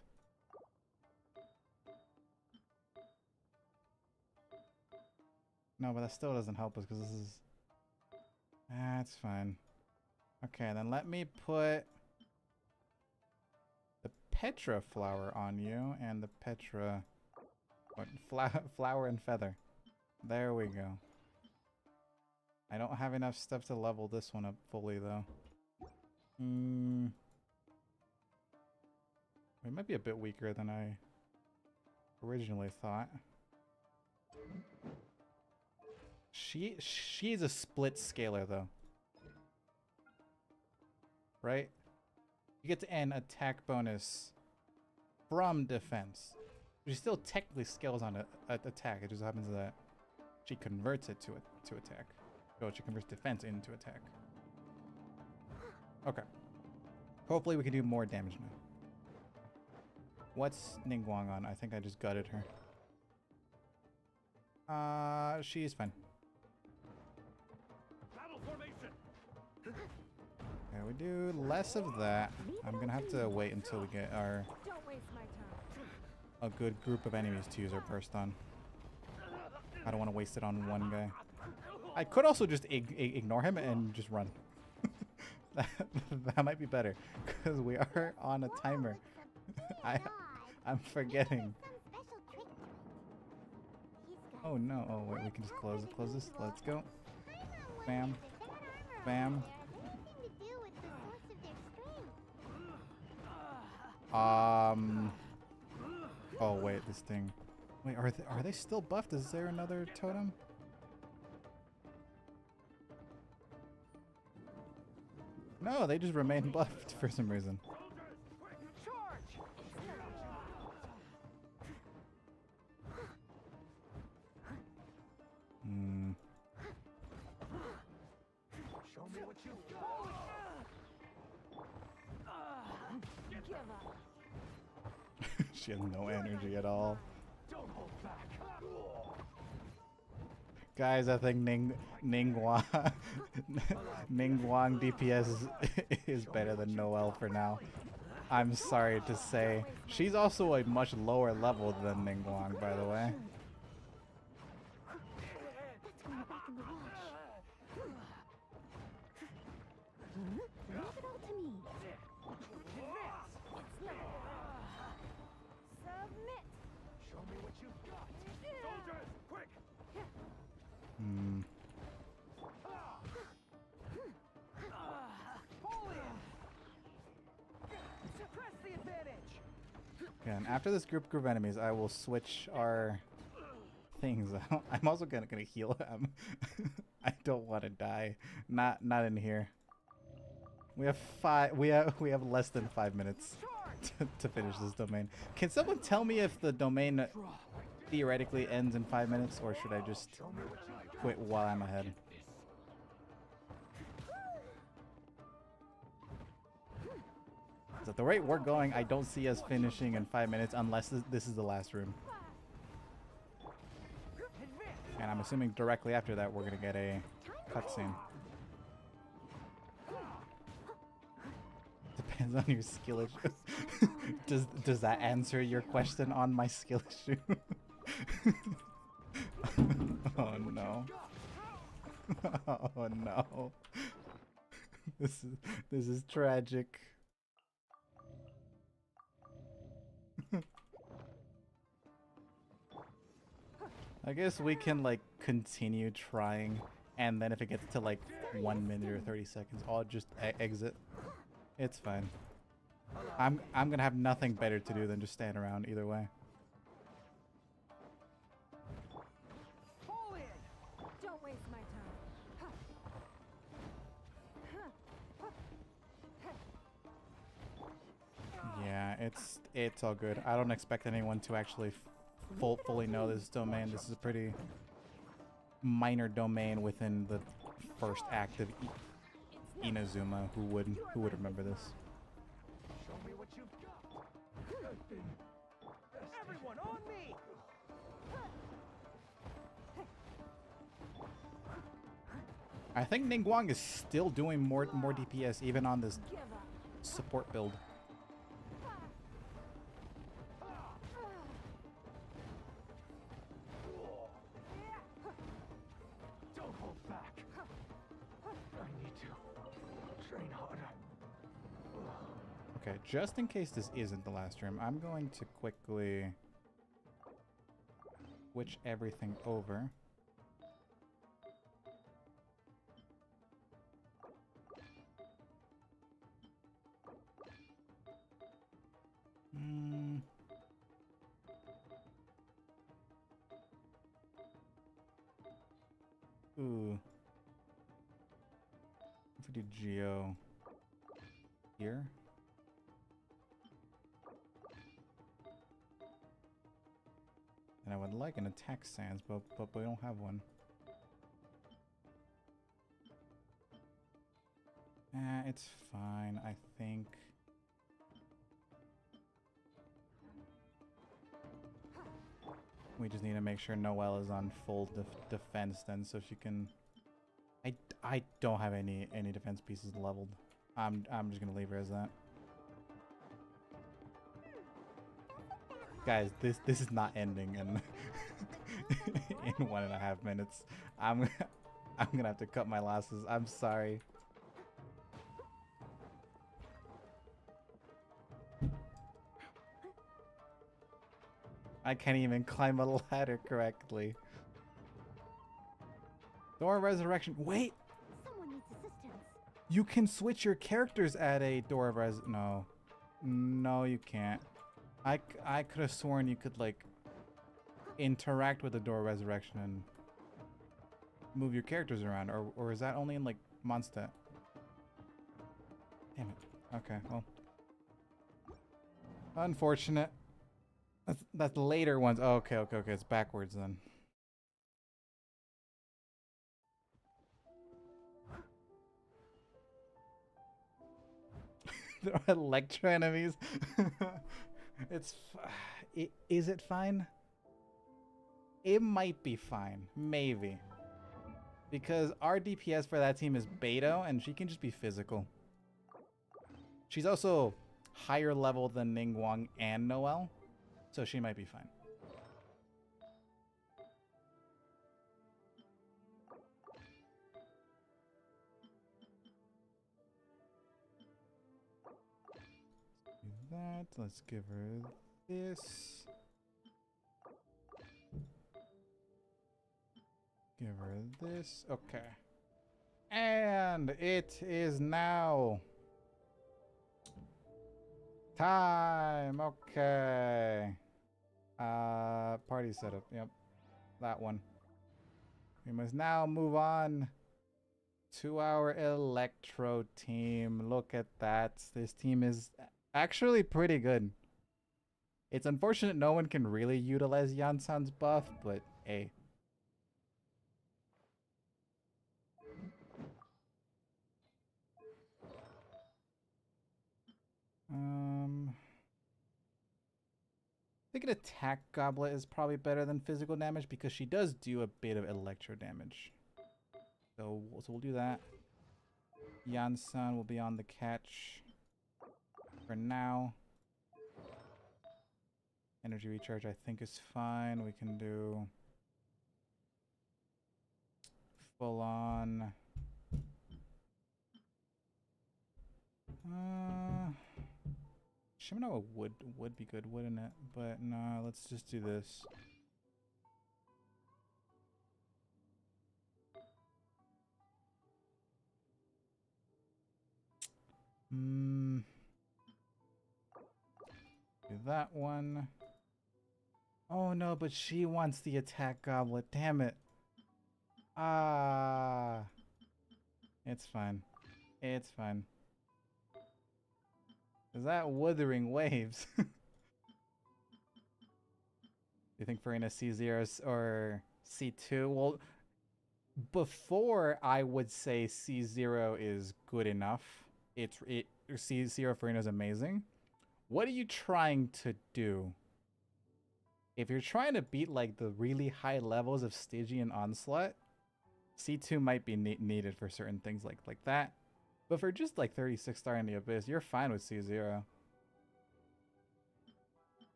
Speaker 1: No, but that still doesn't help us because this is... That's fine. Okay, then let me put the Petra flower on you and the Petra... What? Flower and feather. There we go. I don't have enough stuff to level this one up fully though. It might be a bit weaker than I originally thought. She's a split scaler though. Right? You get to end attack bonus from defense. She still technically scales on attack. It just happens that she converts it to attack. Oh, she converts defense into attack. Okay. Hopefully we can do more damage now. What's Ningguang on? I think I just gutted her. She's fine.
Speaker 8: Battle formation.
Speaker 1: Okay, we do less of that. I'm gonna have to wait until we get our a good group of enemies to use our burst on. I don't want to waste it on one guy. I could also just ignore him and just run. that might be better because we are on a timer. I'm forgetting. Oh no! Oh wait, we can just close this. Let's go. Bam, bam. Oh wait, this thing. Wait, are they still buffed? Is there another totem? No, they just remain buffed for some reason.
Speaker 3: Show me what you've got.
Speaker 1: She has no energy at all.
Speaker 3: Don't hold back.
Speaker 1: Guys, I think Ningguang DPS is better than Noelle for now. I'm sorry to say. She's also a much lower level than Ningguang, by the way.
Speaker 3: Show me what you've got.
Speaker 8: Soldiers, quick!
Speaker 3: Suppress the advantage.
Speaker 1: Okay, and after this group of enemies, I will switch our things out. I'm also gonna heal him. I don't want to die. Not in here. We have we have less than 5 minutes to finish this domain. Can someone tell me if the domain theoretically ends in 5 minutes, or should I just quit while I'm ahead? So at the rate we're going, I don't see us finishing in 5 minutes unless this is the last room. And I'm assuming directly after that we're gonna get a cutscene. Depends on your skill issue. Does that answer your question on my skill issue? Oh no. Oh no. This is tragic. I guess we can like continue trying, and then if it gets to like 1 minute or 30 seconds, I'll just exit. It's fine. I'm gonna have nothing better to do than just stand around either way.
Speaker 6: Don't waste my time.
Speaker 1: Yeah, it's all good. I don't expect anyone to actually fully know this domain. This is a pretty minor domain within the first act of Inazuma. Who would remember this?
Speaker 3: Show me what you've got.
Speaker 5: Everyone on me!
Speaker 1: I think Ningguang is still doing more DPS even on this support build.
Speaker 3: Don't hold back. I need to train harder.
Speaker 1: Okay, just in case this isn't the last room, I'm going to quickly switch everything over. Ooh. If we do Geo here. And I would like an attack stance, but we don't have one. It's fine, I think. We just need to make sure Noelle is on full defense then, so she can... I don't have any defense pieces leveled. I'm just gonna leave her as that. Guys, this is not ending in in 1.5 minutes. I'm gonna have to cut my losses. I'm sorry. I can't even climb a ladder correctly. Door of Resurrection. Wait!
Speaker 6: Someone needs assistance.
Speaker 1: You can switch your characters at a Door of No. No, you can't. I could have sworn you could, like, interact with the Door of Resurrection and move your characters around. Or is that only in, like, Mondstadt? Damn it. Okay, well. Unfortunate. That's the later ones. Oh, okay. It's backwards then. There are Electro enemies. Is it fine? It might be fine. Maybe. Because our DPS for that team is Beto, and she can just be physical. She's also higher level than Ningguang and Noelle. So she might be fine. Do that. Let's give her this. Give her this. Okay. And it is now time. Okay. Party setup. Yep. That one. We must now move on to our Electro team. Look at that. This team is actually pretty good. It's unfortunate no one can really utilize Yansan's buff, but hey. I think an attack goblet is probably better than physical damage because she does do a bit of electro damage. So we'll do that. Yansan will be on the catch for now. Energy recharge I think is fine. We can do full on. Shimano would be good, wouldn't it? But no, let's just do this. Do that one. Oh no, but she wants the attack goblet. Damn it. Ah. It's fine. It's fine. Is that Wuthering Waves? Do you think Farina C0 or C2? Well, before I would say C0 is good enough. C0 Farina is amazing. What are you trying to do? If you're trying to beat like the really high levels of Stygian Onslaught, C2 might be needed for certain things like that. But for just like 36 star in the Abyss, you're fine with C0.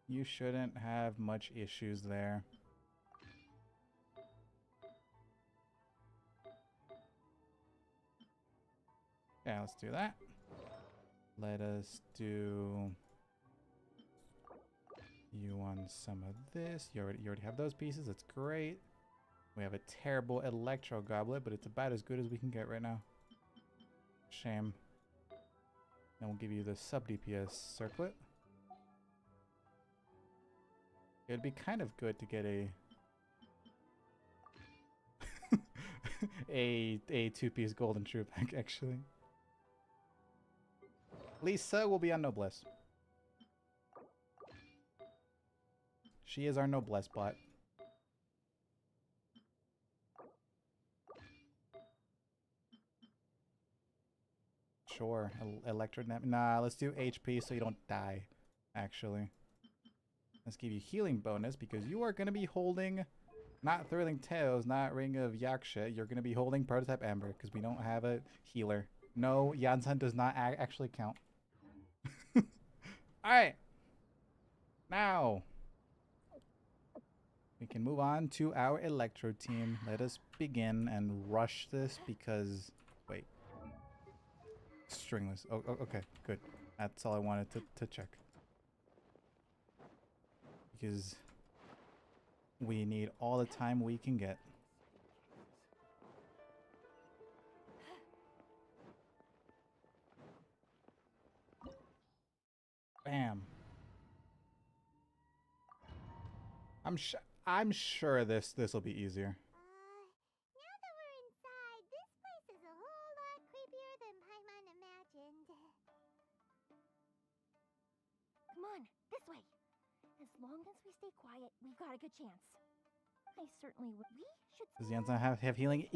Speaker 1: You shouldn't have much issues there. Yeah, let's do that. Let us do you on some of this. You already have those pieces. That's great. We have a terrible Electro Goblet, but it's about as good as we can get right now. Shame. Then we'll give you the sub DPS circlet. It'd be kind of good to get a a 2-piece golden troop actually. Lisa will be on Noblesse. She is our Noblesse bot. Sure, Electro. Nah, let's do HP so you don't die, actually. Let's give you healing bonus because you are going to be holding not Thrilling Tales, not Ring of Yaksha. You're going to be holding Prototype Amber because we don't have a healer. No, Yansan does not actually count. Alright. Now, we can move on to our Electro team. Let us begin and rush this because... Wait. Stringless. Oh, okay, good. That's all I wanted to check. Because we need all the time we can get. Bam. I'm sure this will be easier.
Speaker 6: Now that we're inside, this place is a whole lot creepier than Paimon imagined.
Speaker 4: Come on, this way. As long as we stay quiet, we've got a good chance. I certainly would. We should.
Speaker 1: Does Yansan have healing?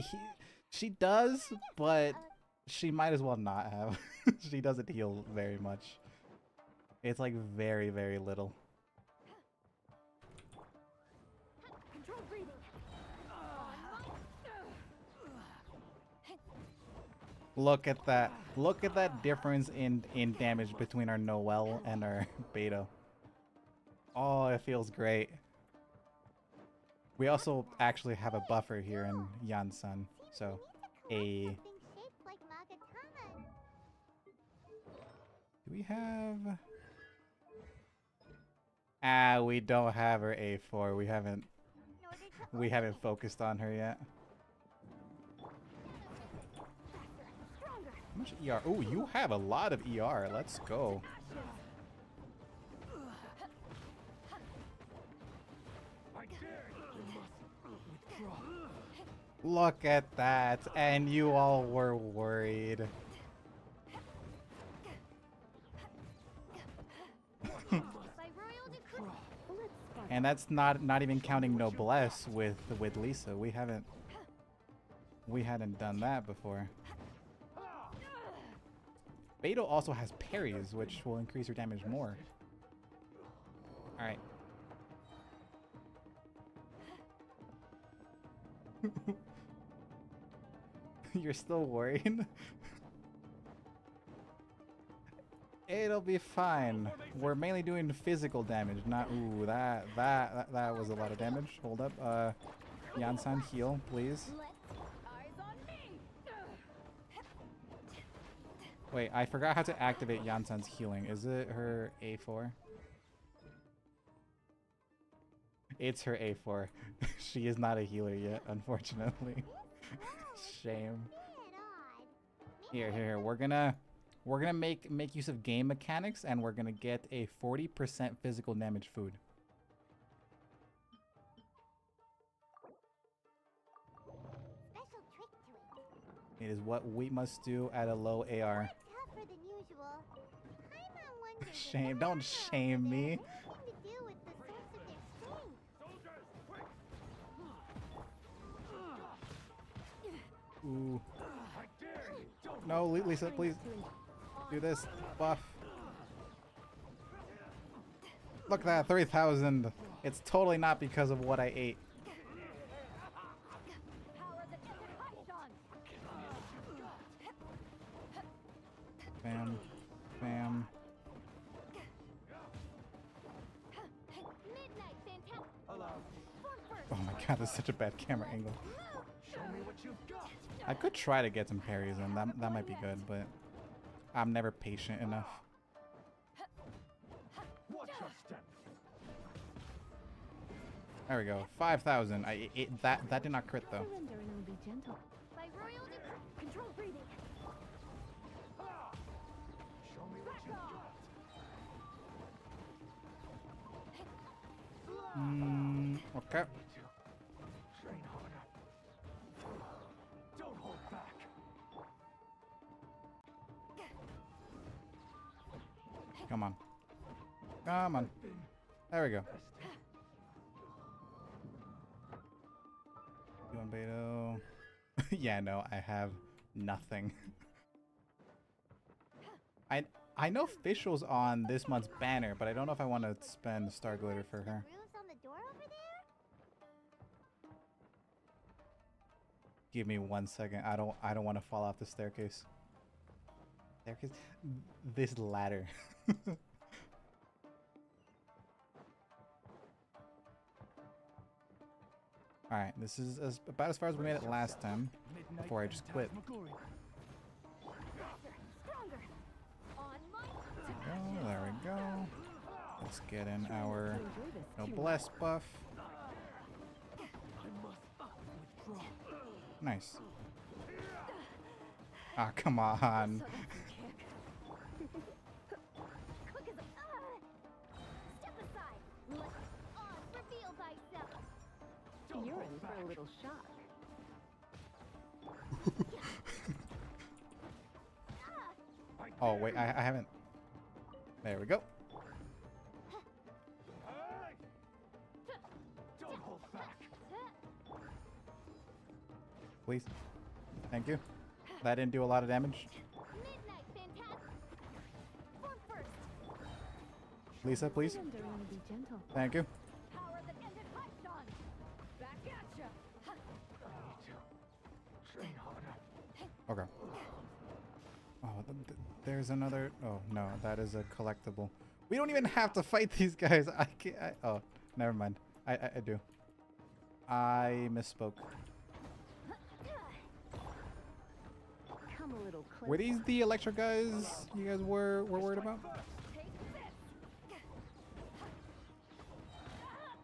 Speaker 1: She does, but she might as well not have. She doesn't heal very much. It's like very, very little.
Speaker 4: Control breathing.
Speaker 1: Look at that. Look at that difference in damage between our Noelle and our Beto. Oh, it feels great. We also actually have a buffer here in Yansan, so do we have? We don't have her A4. We haven't focused on her yet. How much ER? Oh, you have a lot of ER. Let's go. Look at that, and you all were worried. And that's not even counting Noblesse with Lisa. We hadn't done that before. Beto also has parries, which will increase your damage more. All right. You're still worried? It'll be fine. We're mainly doing physical damage, not ooh, that was a lot of damage. Hold up. Yansan, heal, please. Wait, I forgot how to activate Yansan's healing. Is it her A4? It's her A4. She is not a healer yet, unfortunately. Shame. Here. We're gonna make use of game mechanics, and we're gonna get a 40% physical damage food. It is what we must do at a low AR. Shame, don't shame me. Ooh. No, Lisa, please do this buff. Look at that, 3,000. It's totally not because of what I ate. Bam. Bam. Oh my god, this is such a bad camera angle. I could try to get some parries in. That might be good, but I'm never patient enough. There we go. 5,000. That did not crit though. Okay. Come on. Come on. There we go. Doing Beto. Yeah, no, I have nothing. I know Fischl's on this month's banner, but I don't know if I want to spend Star Glitter for her. Give me 1 second. I don't want to fall off the staircase. Staircase? This ladder. Alright, this is about as far as we made it last time, before I just quit. Oh, there we go. Let's get in our Noblesse buff. Nice. Ah, come on.
Speaker 7: You're in for a little shock.
Speaker 1: Oh, wait, I haven't. There we go.
Speaker 8: Don't hold back.
Speaker 1: Please. Thank you. That didn't do a lot of damage. Lisa, please. Thank you. Okay. Oh, there's another. Oh no, that is a collectible. We don't even have to fight these guys. I can't. Oh, never mind. I do. I misspoke.
Speaker 7: Come a little closer.
Speaker 1: Were these the electric guys you guys were worried about?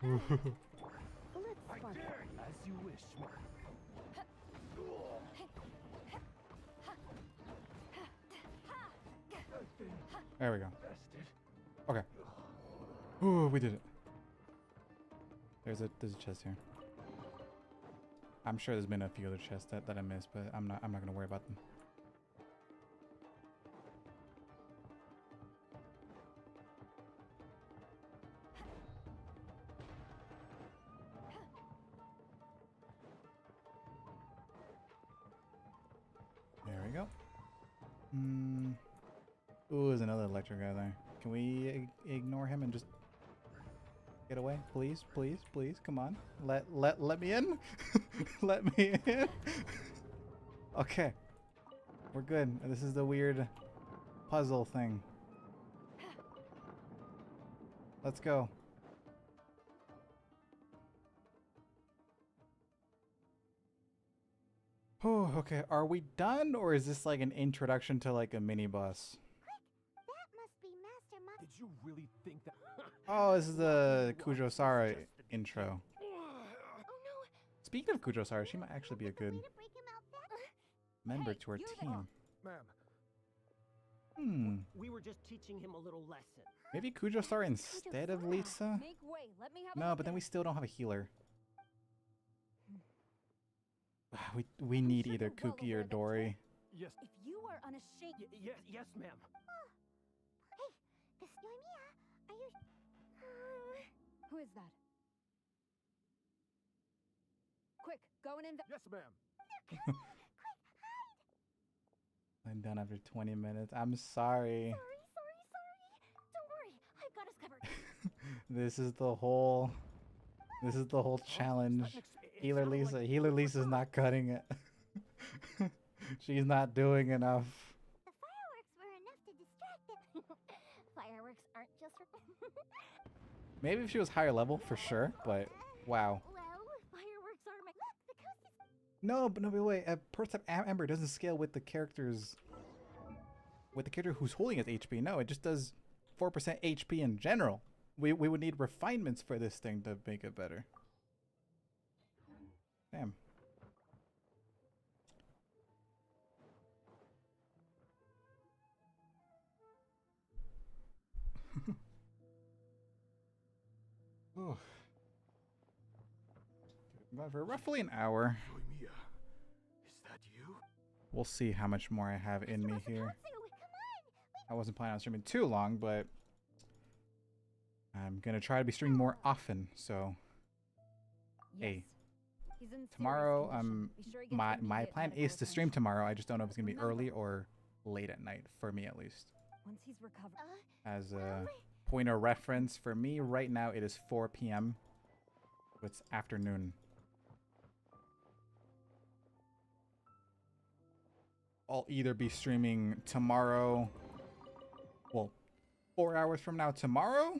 Speaker 8: As you wish.
Speaker 1: There we go. Okay. Ooh, we did it. There's a chest here. I'm sure there's been a few other chests that I missed, but I'm not gonna worry about them. There we go. Ooh, there's another electric guy there. Can we ignore him and just get away? Please, please, please, come on. Let me in. Let me in. Okay. We're good. This is the weird puzzle thing. Let's go. Oh, okay. Are we done, or is this like an introduction to like a mini boss?
Speaker 6: That must be Master Muck.
Speaker 8: Did you really think that?
Speaker 1: Oh, this is the Kujo-Sara intro.
Speaker 6: Oh no!
Speaker 1: Speaking of Kujo-Sara, she might actually be a good
Speaker 6: Way to break him out that.
Speaker 1: member to our team.
Speaker 8: Ma'am,
Speaker 9: We were just teaching him a little lesson.
Speaker 1: Maybe Kujo-Sara instead of Lisa?
Speaker 7: Make way. Let me have
Speaker 1: No, but then we still don't have a healer. We need either Kuki or Dory.
Speaker 8: yes,
Speaker 7: If you are unashamed.
Speaker 8: yes, ma'am.
Speaker 6: Hey, this Yoimiya, are you?
Speaker 7: Who is that? Quick, go and invest.
Speaker 8: Yes, ma'am.
Speaker 1: I'm done after 20 minutes. I'm sorry.
Speaker 6: Sorry. Don't worry, I've got us covered.
Speaker 1: This is the whole challenge. Healer Lisa's not cutting it. She's not doing enough.
Speaker 6: The fireworks were enough to distract them. Fireworks aren't just for...
Speaker 1: Maybe if she was higher level, for sure, but wow.
Speaker 6: Well, fireworks are my... Look, the coast is...
Speaker 1: No, but no, wait. Perhaps Amber doesn't scale with the characters. With the character who's holding its HP. No, it just does 4% HP in general. We would need refinements for this thing to make it better. Damn. Oh. I'm going for roughly an hour.
Speaker 8: Yoimiya, is that you?
Speaker 1: We'll see how much more I have in me here. I wasn't planning on streaming too long, but I'm gonna try to be streaming more often. So, hey, tomorrow my plan is to stream tomorrow. I just don't know if it's gonna be early or late at night for me at least.
Speaker 7: Once he's recovered.
Speaker 1: As a point of reference for me right now, it is 4 p.m. So it's afternoon. I'll either be streaming tomorrow, well, 4 hours from now tomorrow,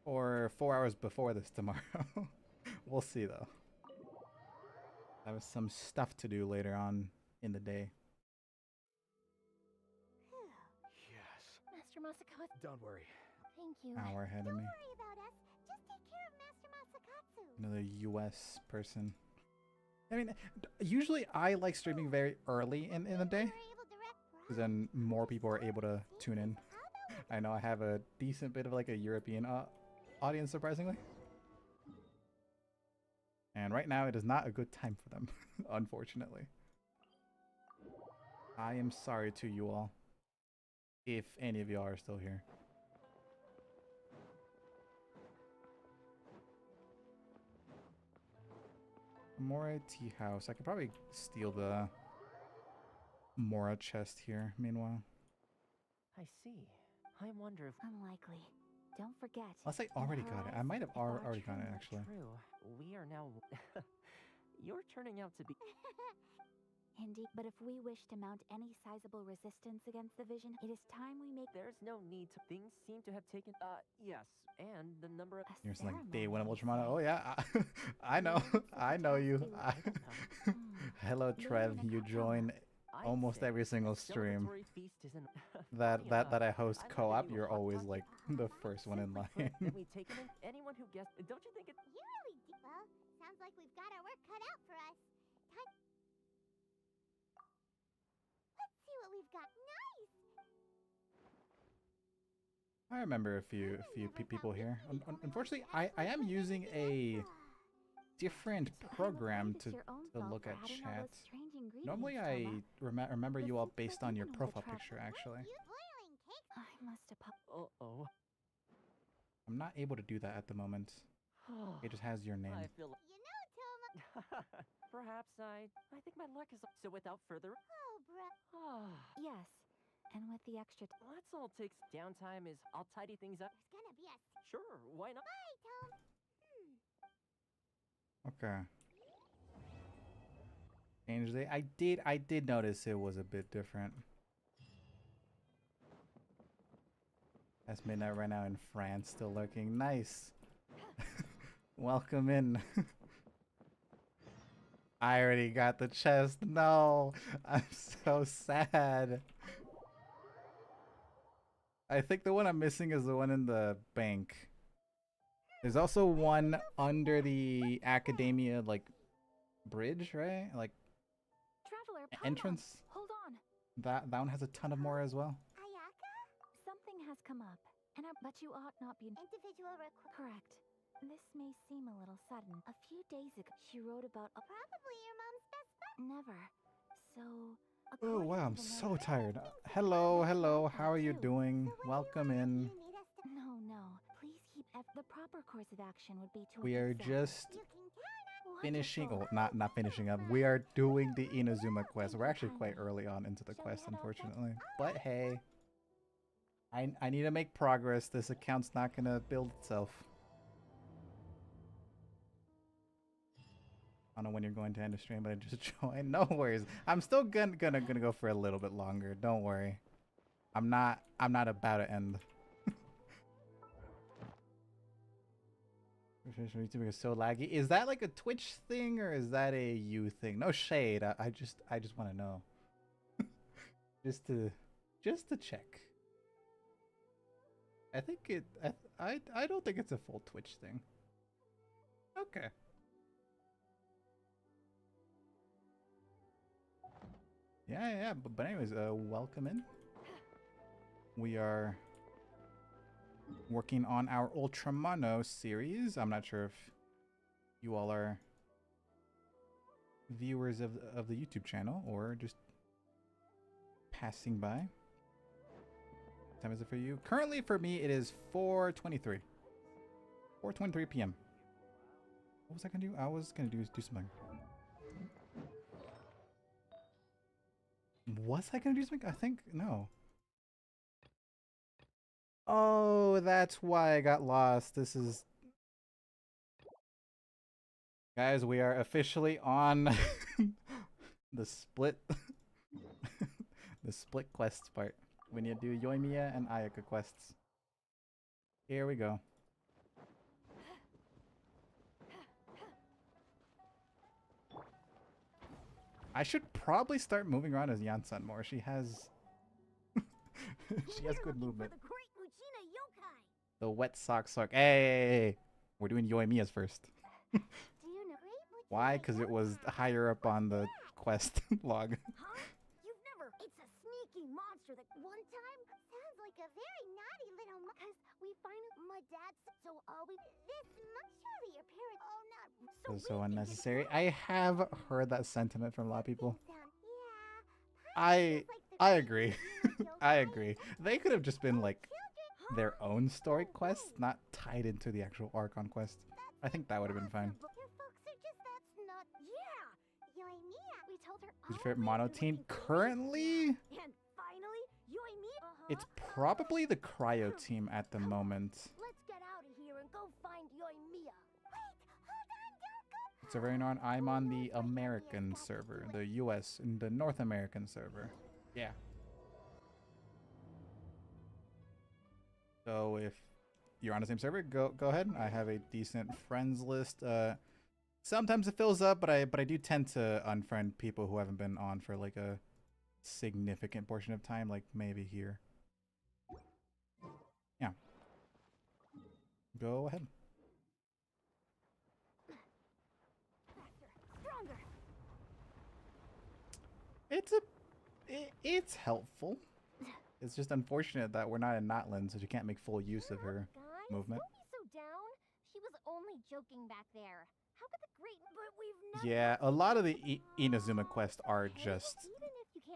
Speaker 1: or 4 hours before this tomorrow. We'll see though. I have some stuff to do later on in the day.
Speaker 8: Yes.
Speaker 6: Master Masakatsu.
Speaker 8: Don't worry.
Speaker 6: Thank you.
Speaker 1: Hour ahead of
Speaker 6: Don't
Speaker 1: me.
Speaker 6: worry about us. Just take care of Master Masakatsu.
Speaker 1: Another US person. I mean, usually I like streaming very early in the day, because then more people are able to tune in. I know I have a decent bit of like a European audience, surprisingly. And right now it is not a good time for them, unfortunately. I am sorry to you all, if any of y'all are still here. Mora tea house. I could probably steal the Mora chest here, meanwhile.
Speaker 9: I see. I wonder if...
Speaker 4: Unlikely. Don't forget.
Speaker 1: Unless I already got it. I might have already got it, actually.
Speaker 9: True. We are now... You're turning out to be...
Speaker 4: Indeed, but if we wish to mount any sizable resistance against the vision, it is time we make...
Speaker 9: There's no need to... Things seem to have taken... yes. And the number of...
Speaker 1: Here's like day one of UltraMono. Oh yeah, I know. I know you. Hello, Trev. You join almost every single stream that I host co-op. You're always like the first one in line.
Speaker 9: Anyone who guessed... Don't you think it...
Speaker 6: You really do. Well, sounds like we've got our work cut out for us. Time... Let's see what we've got. Nice!
Speaker 1: I remember a few people here. Unfortunately, I am using a different program to look at chat. Normally, I remember you all based on your profile picture, actually.
Speaker 4: I must have
Speaker 9: Uh-oh.
Speaker 1: I'm not able to do that at the moment. It just has your name.
Speaker 9: I feel like... Perhaps I think my luck is... So without further...
Speaker 6: Oh, bruh.
Speaker 4: Yes. And with the extra...
Speaker 9: Let's all take... Downtime is... I'll tidy things up.
Speaker 6: There's gonna be a...
Speaker 9: Sure, why not?
Speaker 6: Bye, Tom.
Speaker 1: Okay. Change day. I did notice it was a bit different. That's midnight right now in France, still lurking. Nice. Welcome in. I already got the chest. No, I'm so sad. I think the one I'm missing is the one in the bank. There's also one under the academia, like, bridge, right? Like,
Speaker 4: Traveler,
Speaker 1: entrance.
Speaker 4: Hold on.
Speaker 1: That one has a ton of more as well.
Speaker 6: Ayaka?
Speaker 4: Something has come up, but you ought not be...
Speaker 6: Individual request.
Speaker 4: Correct. This may seem a little sudden. A few days ago, she wrote about a...
Speaker 6: Probably your mom's best friend.
Speaker 4: Never. So...
Speaker 1: Oh wow, I'm so tired. Hello, hello. How are you doing? Welcome in.
Speaker 4: No. Please keep... The proper course of action would be to...
Speaker 1: We are just
Speaker 6: You can count on
Speaker 1: finishing... Oh, not finishing up. We are doing the Inazuma quest. We're actually quite early on into the quest, unfortunately. But hey. I need to make progress. This account's not gonna build itself. I don't know when you're going to end the stream, but I just joined. No worries. I'm still gonna go for a little bit longer. Don't worry. I'm not about to end. YouTube is so laggy. Is that like a Twitch thing or is that a you thing? No shade. I just want to know. just to check. I think it. I don't think it's a full Twitch thing. Okay. Yeah. But anyways, welcome in. We are working on our UltraMono series. I'm not sure if you all are viewers of the YouTube channel or just passing by. What time is it for you? Currently for me it is 4:23. 4:23 p.m. What was I gonna do? I was gonna do something. Was I gonna do something? I think no. Oh, that's why I got lost. This is... Guys, we are officially on the split the split quests part. We need to do Yoimiya and Ayaka quests. Here we go. I should probably start moving around as Yansan more. She has she has good movement. The wet sock sock. Hey! We're doing Yoimiya's first. Why? Because it was higher up on the quest log.
Speaker 6: Huh? You've never... It's a sneaky monster that one time... Sounds like a very naughty little... Because we find my dad's... So always... This much surely your parents... Oh, not...
Speaker 1: This is so unnecessary. I have heard that sentiment from a lot of people. I agree. I agree. They could have just been like their own story quests, not tied into the actual Archon quest. I think that would have been fine. Who's your favorite mono team? Currently, it's probably the Cryo team at the moment.
Speaker 6: Let's get out of here and go find Yoimiya.
Speaker 1: So right now I'm on the American server, the US and the North American server. Yeah. So if you're on the same server, go ahead. I have a decent friends list. Sometimes it fills up, but I do tend to unfriend people who haven't been on for like a significant portion of time, like maybe here. Yeah. Go ahead. It's helpful. It's just unfortunate that we're not in Notland, so she can't make full use of her movement.
Speaker 6: Don't be so down. She was only joking back there. How could the great... But we've never...
Speaker 1: Yeah, a lot of the Inazuma quests are just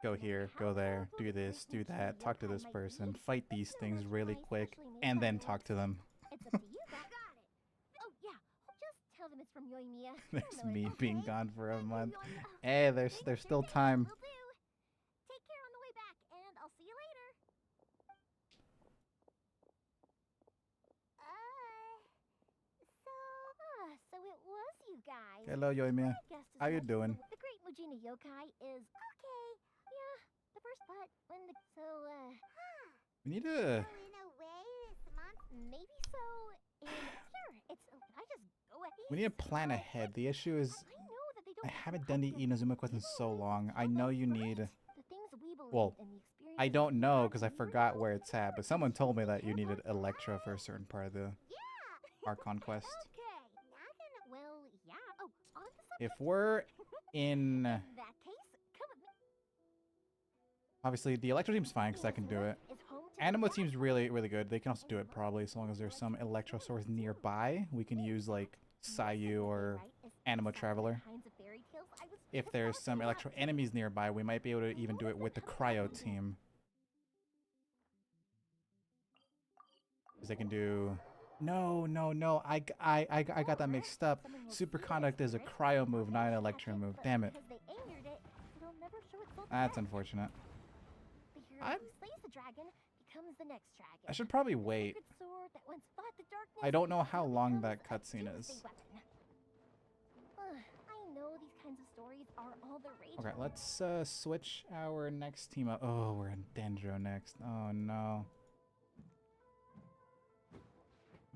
Speaker 1: go here, go there, do this, do that, talk to this person, fight these things really quick, and then talk to them.
Speaker 6: It's up to you. Got it. Oh yeah, just tell them it's from Yoimiya.
Speaker 1: There's me being gone for a month. Hey, there's still time.
Speaker 6: Take care on the way back, and I'll see you later. So it was you guys.
Speaker 1: Hello, Yoimiya. How you doing?
Speaker 6: The Great Mujina Yokai is okay. Yeah, the first but when the
Speaker 1: We need to...
Speaker 6: in a way, this month maybe so. And sure, it's I just go ahead.
Speaker 1: We need to plan ahead. The issue is
Speaker 6: I know that they don't
Speaker 1: I haven't done the Inazuma quest in so long. I know you need...
Speaker 6: the things we believe
Speaker 1: Well,
Speaker 6: in the experience
Speaker 1: I don't know because I forgot where it's at, but someone told me that you needed Electra for a certain part of the Archon quest.
Speaker 6: Okay. Well, yeah. Oh, on the subject.
Speaker 1: If we're in...
Speaker 6: that case, come with me.
Speaker 1: Obviously, the Electro team's fine because I can do it.
Speaker 6: Is home to
Speaker 1: Animo team's really good. They can also do it probably as long as there's some Electro source nearby. We can use like Sayu or Animo Traveler. If there's some Electro enemies nearby, we might be able to even do it with the Cryo team. Because they can do... No. I got that mixed up. Superconduct is a Cryo move, not an Electro move. Damn it. That's unfortunate. I'm
Speaker 6: comes the next dragon.
Speaker 1: I should probably
Speaker 6: The
Speaker 1: wait.
Speaker 6: sacred sword that once fought the darkness
Speaker 1: I don't know how
Speaker 6: now
Speaker 1: long
Speaker 6: becomes
Speaker 1: that
Speaker 6: a
Speaker 1: cutscene
Speaker 6: doomsday
Speaker 1: is.
Speaker 6: weapon. I know these kinds of stories are all the rage.
Speaker 1: Okay, let's switch our next team up. Oh, we're in Dendro next. Oh no.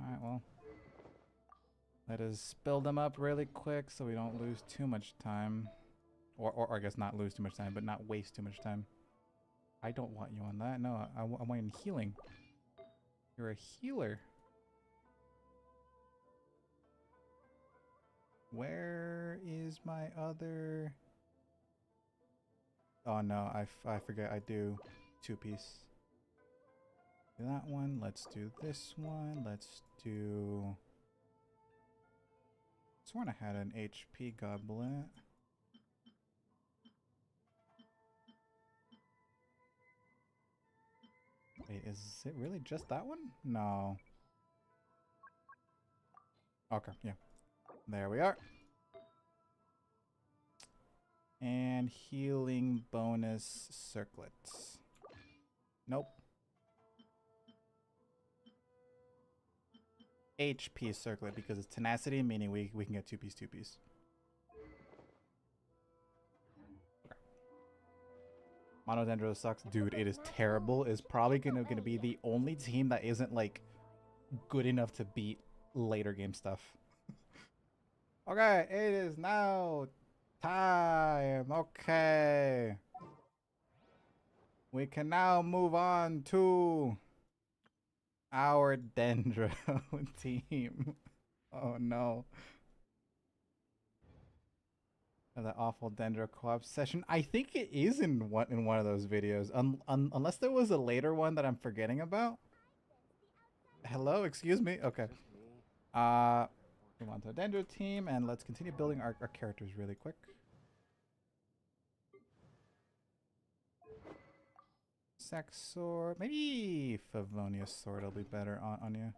Speaker 1: Alright, well. Let us build them up really quick so we don't lose too much time. Or I guess not lose too much time, but not waste too much time. I don't want you on that. No, I want you in healing. You're a healer. Where is my other... Oh no, I forget I do 2-piece. Do that one. Let's do this one. Let's do... Sworn I had an HP goblet. Wait, is it really just that one? No. Okay, yeah. There we are. And healing bonus circlets. Nope. HP circlet because it's tenacity, meaning we can get 2-piece, 2-piece. Monodendro sucks. Dude, it is terrible. It's probably gonna be the only team that isn't like good enough to beat later game stuff. Okay, it is now time. Okay. We can now move on to our Dendro team. Oh no. That awful Dendro co-op session. I think it is in one of those videos. Unless there was a later one that I'm forgetting about. Hello, excuse me. Okay. Move on to a Dendro team and let's continue building our characters really quick. Sex sword. Maybe Favonius sword will be better on you.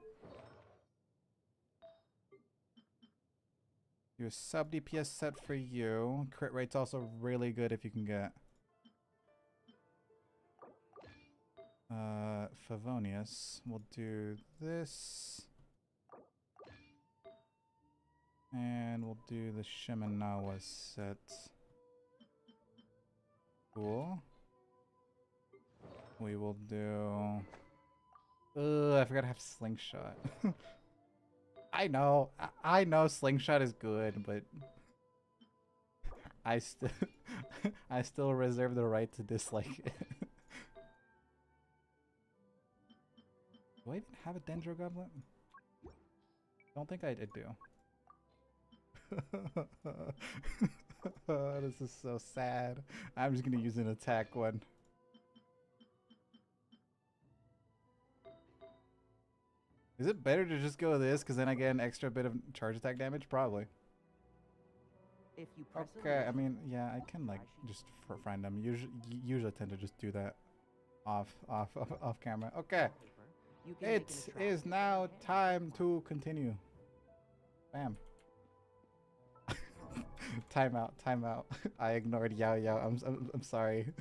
Speaker 1: Do a sub DPS set for you. Crit rate's also really good if you can get Favonius. We'll do this. And we'll do the Shimenawa set. Cool. We will do... I forgot to have Slingshot. I know Slingshot is good, but I still reserve the right to dislike it. Do I even have a Dendro Goblet? Don't think I do. This is so sad. I'm just gonna use an attack one. Is it better to just go with this because then I get an extra bit of charge attack damage? Probably.
Speaker 9: If you press
Speaker 1: Okay, I mean, yeah, I can like just friend them. Usually I tend to just do that off camera. Okay. It is now time to continue. Bam. Time out. I ignored Yao Yao. I'm sorry.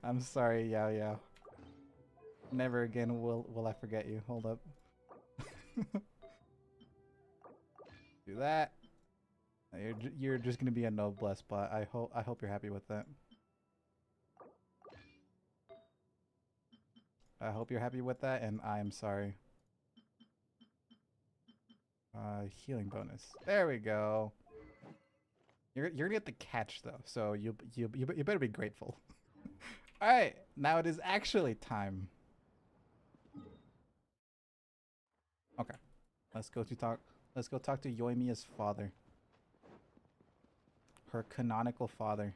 Speaker 1: I'm sorry, Yao Yao. Never again will I forget you. Hold up. Do that. You're just gonna be a noblesse, but I hope you're happy with that. I hope you're happy with that, and I'm sorry. Healing bonus. There we go. You're gonna get the catch though, so you better be grateful. All right, now it is actually time. Okay, let's go talk to Yoimiya's father. Her canonical father.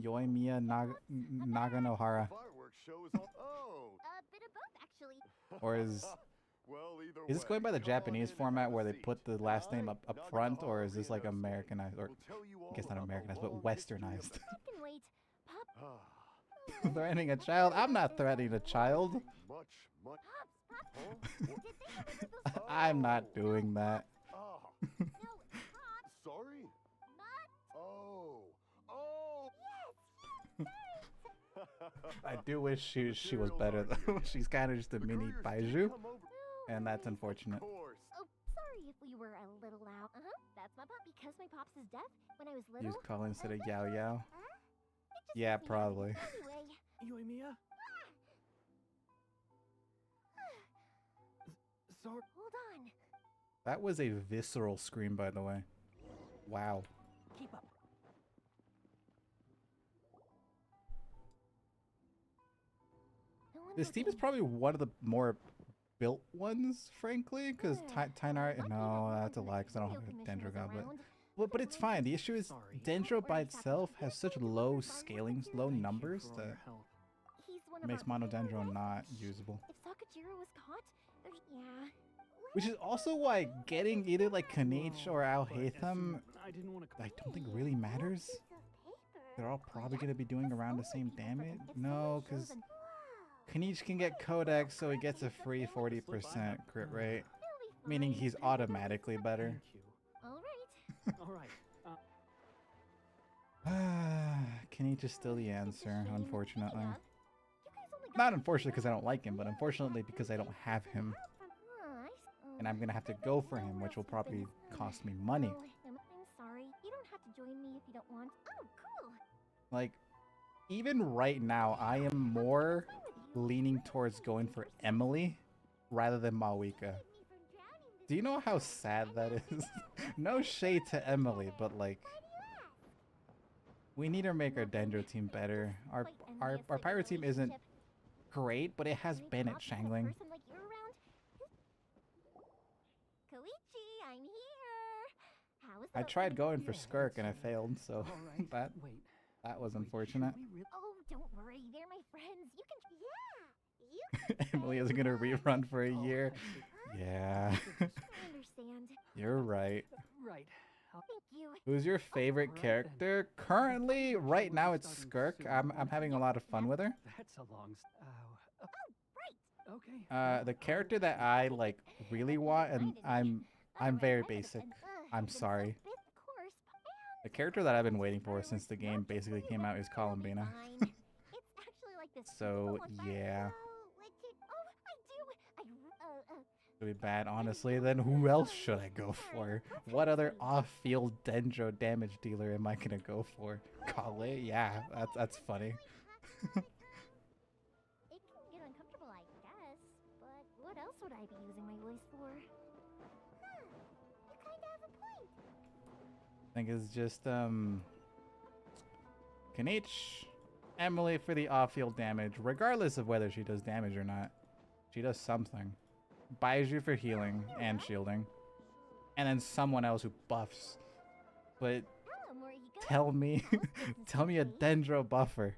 Speaker 1: Yoimiya Naganohara.
Speaker 8: Fireworks show is on. Oh.
Speaker 6: A bit of both, actually.
Speaker 1: Or is
Speaker 8: Well, either
Speaker 1: this
Speaker 8: way,
Speaker 1: going by the
Speaker 8: come on
Speaker 1: Japanese
Speaker 8: in and
Speaker 1: format
Speaker 8: have a
Speaker 1: where they
Speaker 8: seat.
Speaker 1: put the last name up front, or is this like
Speaker 8: Naganohara
Speaker 1: Americanized, or
Speaker 8: will tell you
Speaker 1: I guess
Speaker 8: all
Speaker 1: not
Speaker 8: about the
Speaker 1: Americanized, but
Speaker 8: long
Speaker 1: Westernized?
Speaker 8: history
Speaker 6: I can wait. Pop.
Speaker 8: of-
Speaker 1: Threatening a child? I'm not threatening a child.
Speaker 8: Much.
Speaker 6: Pops.
Speaker 8: Huh?
Speaker 6: Did they ever do those?
Speaker 1: I'm not doing that.
Speaker 8: Ah,
Speaker 6: No, Pops.
Speaker 8: sorry.
Speaker 6: Not.
Speaker 8: Oh.
Speaker 6: Yes. Yes.
Speaker 1: I do wish she was better though. She's kind of just a mini Baiju, and that's unfortunate.
Speaker 6: Oh, sorry if we were a little loud. That's my pop. Because my pops is deaf, when I was little...
Speaker 1: Use call instead of Yao Yao.
Speaker 6: It just
Speaker 1: Yeah,
Speaker 6: makes me happy.
Speaker 1: probably.
Speaker 6: Anyway,
Speaker 2: Yoimiya? Sorry.
Speaker 6: hold on.
Speaker 1: That was a visceral scream, by the way. Wow.
Speaker 2: Keep up.
Speaker 6: No one
Speaker 1: This
Speaker 6: will
Speaker 1: team is
Speaker 6: think-
Speaker 1: probably one of the more built ones, frankly, because Tainar.
Speaker 6: Lucky
Speaker 1: No,
Speaker 6: that
Speaker 1: that's a
Speaker 6: one
Speaker 1: lie, because I don't have
Speaker 6: video
Speaker 1: a
Speaker 6: commission
Speaker 1: Dendro
Speaker 6: was
Speaker 1: Goblet.
Speaker 6: around.
Speaker 1: But it's fine. The issue is
Speaker 2: Sorry.
Speaker 1: Dendro by itself has such low scalings, low
Speaker 2: Thank you
Speaker 1: numbers
Speaker 2: for all
Speaker 1: that
Speaker 2: your help.
Speaker 6: He's one of
Speaker 1: makes
Speaker 6: our
Speaker 1: Mono
Speaker 6: favorite
Speaker 1: Dendro
Speaker 6: ones.
Speaker 1: not usable.
Speaker 6: If Sakajiro was caught, there's... Yeah.
Speaker 1: Which is also why getting either like Kanich or Al
Speaker 2: But
Speaker 1: Haytham,
Speaker 2: I didn't want to.
Speaker 1: I don't think really matters. They're all probably going to be doing around the same damage. No, because Kanich can get Codex, so he gets a free 40% crit rate, meaning he's automatically better.
Speaker 2: Thank you.
Speaker 6: All right.
Speaker 2: All right.
Speaker 1: Kanich is still the answer, unfortunately.
Speaker 6: You guys only got
Speaker 1: Not unfortunately because I don't like him, but unfortunately because I don't have him. And I'm going to have to go for him, which will probably cost me money.
Speaker 6: Oh, I'm sorry. You don't have to join me if you don't want. Oh, cool.
Speaker 1: Like, even right now, I am more leaning towards going for Emily rather than Mawika. Do you know how sad that is? No shade to Emily, but like, we need to make our Dendro team better. Our pirate team isn't great, but it has been at Shangling.
Speaker 6: Koichi, I'm here. How is
Speaker 1: I
Speaker 6: the-
Speaker 1: tried going for Skirk and I failed, so
Speaker 2: All right.
Speaker 1: that
Speaker 2: Wait.
Speaker 1: that was
Speaker 2: Wait,
Speaker 1: unfortunate.
Speaker 2: should we really-
Speaker 6: Oh, don't worry. They're my friends. You can... Yeah. You
Speaker 1: Emily isn't gonna rerun for a
Speaker 2: Oh,
Speaker 1: year.
Speaker 2: I see.
Speaker 1: Yeah,
Speaker 6: I understand.
Speaker 1: you're right.
Speaker 2: Right.
Speaker 6: Thank you.
Speaker 1: Who's your favorite
Speaker 2: Alright then.
Speaker 1: character? Currently, right now it's
Speaker 2: Starting
Speaker 1: Skirk.
Speaker 2: soon.
Speaker 1: I'm having a lot of fun with her.
Speaker 2: That's a long. Oh.
Speaker 6: Right.
Speaker 2: Okay.
Speaker 1: The character that I like really want, and I'm very basic. I'm sorry. The character that I've been waiting for since the game basically came out is Columbina. So, yeah. Really bad, honestly. Then who else should I go for? What other off-field Dendro damage dealer am I gonna go for? Kale? Yeah, that's funny.
Speaker 6: It can get uncomfortable, I guess. But what else would I be using my voice for? You kind of have a point.
Speaker 1: I think it's just Kanich, Emily for the off-field damage, regardless of whether she does damage or not. She does something. Baiju for healing and shielding, and then someone else who buffs. But
Speaker 6: Hello, Morihiko.
Speaker 1: tell me, tell me a Dendro buffer.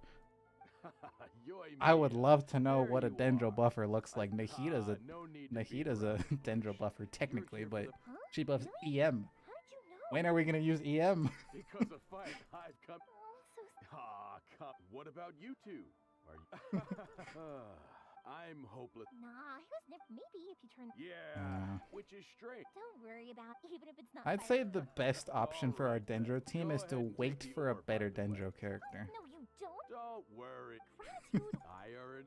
Speaker 8: Yoimiya.
Speaker 1: I would love to know
Speaker 8: There
Speaker 1: what a
Speaker 8: you
Speaker 1: Dendro
Speaker 8: are.
Speaker 1: buffer looks like. Nahida's a
Speaker 8: No need to be
Speaker 1: Nahida's a
Speaker 8: proud.
Speaker 1: Dendro buffer technically,
Speaker 8: You're
Speaker 1: but
Speaker 8: here
Speaker 6: Huh?
Speaker 1: she buffs EM.
Speaker 6: How did you know?
Speaker 1: When are we gonna use EM?
Speaker 8: Because of fight, I've come.
Speaker 6: Oh, so
Speaker 8: Ah, come. What about you two? Are you? I'm hopeless.
Speaker 6: nah, it was maybe if you turn.
Speaker 8: Yeah, which is straight.
Speaker 6: Don't worry about even if it's not.
Speaker 1: I'd
Speaker 6: my
Speaker 1: say
Speaker 6: fault.
Speaker 1: the best option for our
Speaker 8: Alright then.
Speaker 1: Dendro team
Speaker 8: Go
Speaker 1: is to
Speaker 8: ahead and
Speaker 1: wait
Speaker 8: take the
Speaker 1: for a
Speaker 8: orb,
Speaker 1: better
Speaker 8: by the way.
Speaker 1: Dendro character.
Speaker 6: No, you don't.
Speaker 8: Don't worry.
Speaker 6: Gratitude.
Speaker 8: I earn.